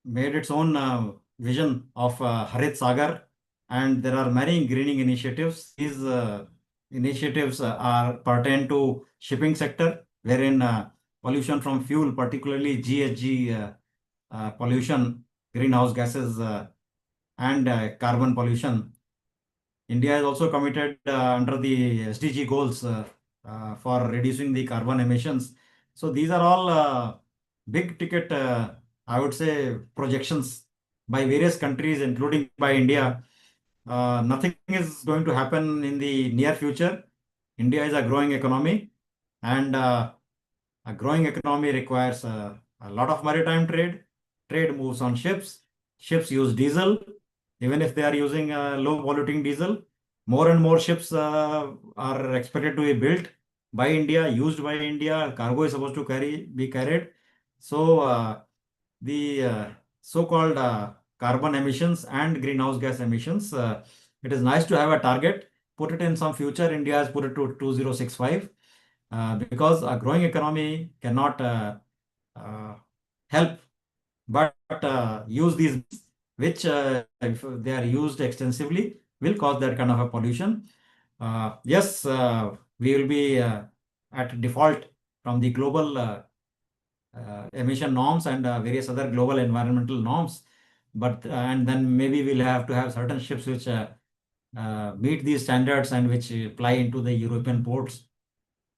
made its own vision of Harit Sagar, and there are many greening initiatives. These initiatives are pertain to shipping sector, wherein pollution from fuel, particularly GHG pollution, greenhouse gases, and carbon pollution. India is also committed under the SDG goals for reducing the carbon emissions. So these are all big ticket, I would say, projections by various countries, including by India. Nothing is going to happen in the near future. India is a growing economy, and a growing economy requires a lot of maritime trade. Trade moves on ships. Ships use diesel, even if they are using low polluting diesel. More and more ships are expected to be built by India, used by India. Cargo is supposed to be carried. So the so-called carbon emissions and greenhouse gas emissions, it is nice to have a target. Put it in some future. India has put it to 2065 because a growing economy cannot uh, help but use these, which if they are used extensively, will cause that kind of a pollution. Yes, we will be at default from the global emission norms and various other global environmental norms. But and then maybe we'll have to have certain ships which meet these standards and which apply into the European ports.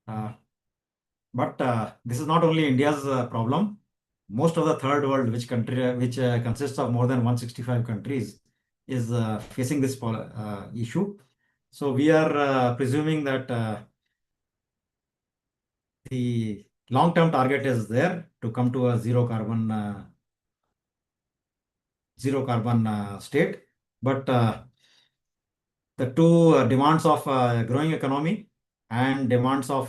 But this is not only India's problem. Most of the third world, which consists of more than 165 countries, is facing this issue. So we are presuming that the long-term target is there to come to a zero carbon state. But the two demands of growing economy and demands of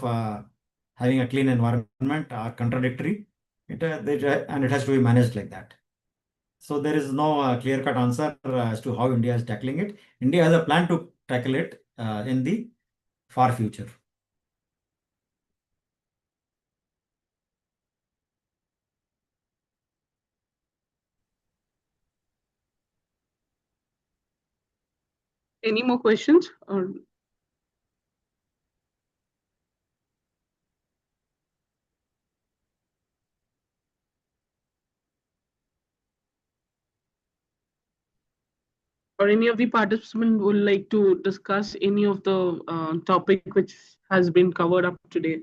having a clean environment are contradictory. And it has to be managed like that. So there is no clear-cut answer as to how India is tackling it. India has a plan to tackle it in the far future. Any more questions? Or any of the participants would like to discuss any of the topic which has been covered up today?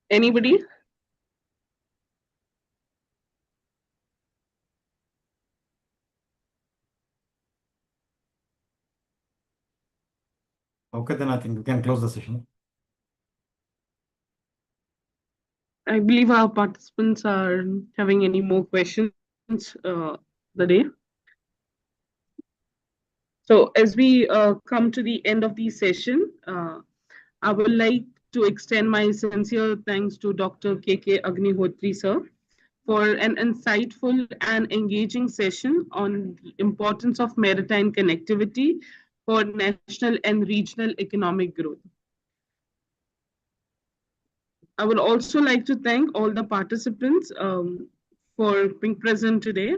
Anybody? Okay, then I think we can close the session. I believe our participants are having any more questions the day. So as we come to the end of the session, I would like to extend my sincere thanks to Dr. K.K. Agnihotri, sir, for an insightful and engaging session on the importance of maritime connectivity for national and regional economic growth. I would also like to thank all the participants for being present today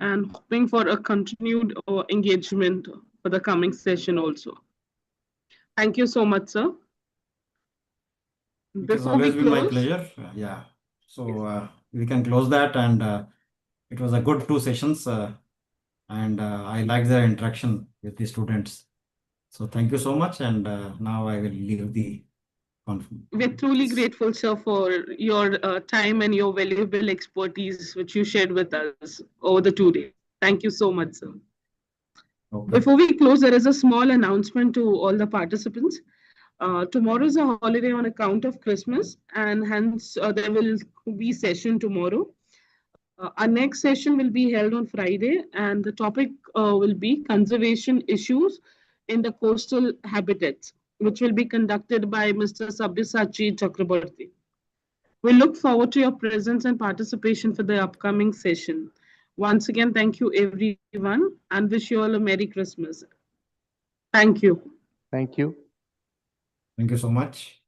and hoping for a continued engagement for the coming session also. Thank you so much, sir. It has Before we always been my close, pleasure. Yeah. So we can close that, and it was a good two sessions, and I like the interaction with the students. So thank you so much, and now I will leave the conference. we're truly grateful, sir, for your time and your valuable expertise which you shared with us over the 2 days. Thank you so much, sir. Okay. Before we close, there is a small announcement to all the participants. Tomorrow is a holiday on account of Christmas, and hence there will be session tomorrow. Our next session will be held on Friday, and the topic will be conservation issues in the coastal habitats, which will be conducted by Mr. Sabyasachi Chakraborty. We look forward to your presence and participation for the upcoming session. Once again, thank you everyone and wish you all a Merry Christmas. Thank you. Thank you. Thank you so much.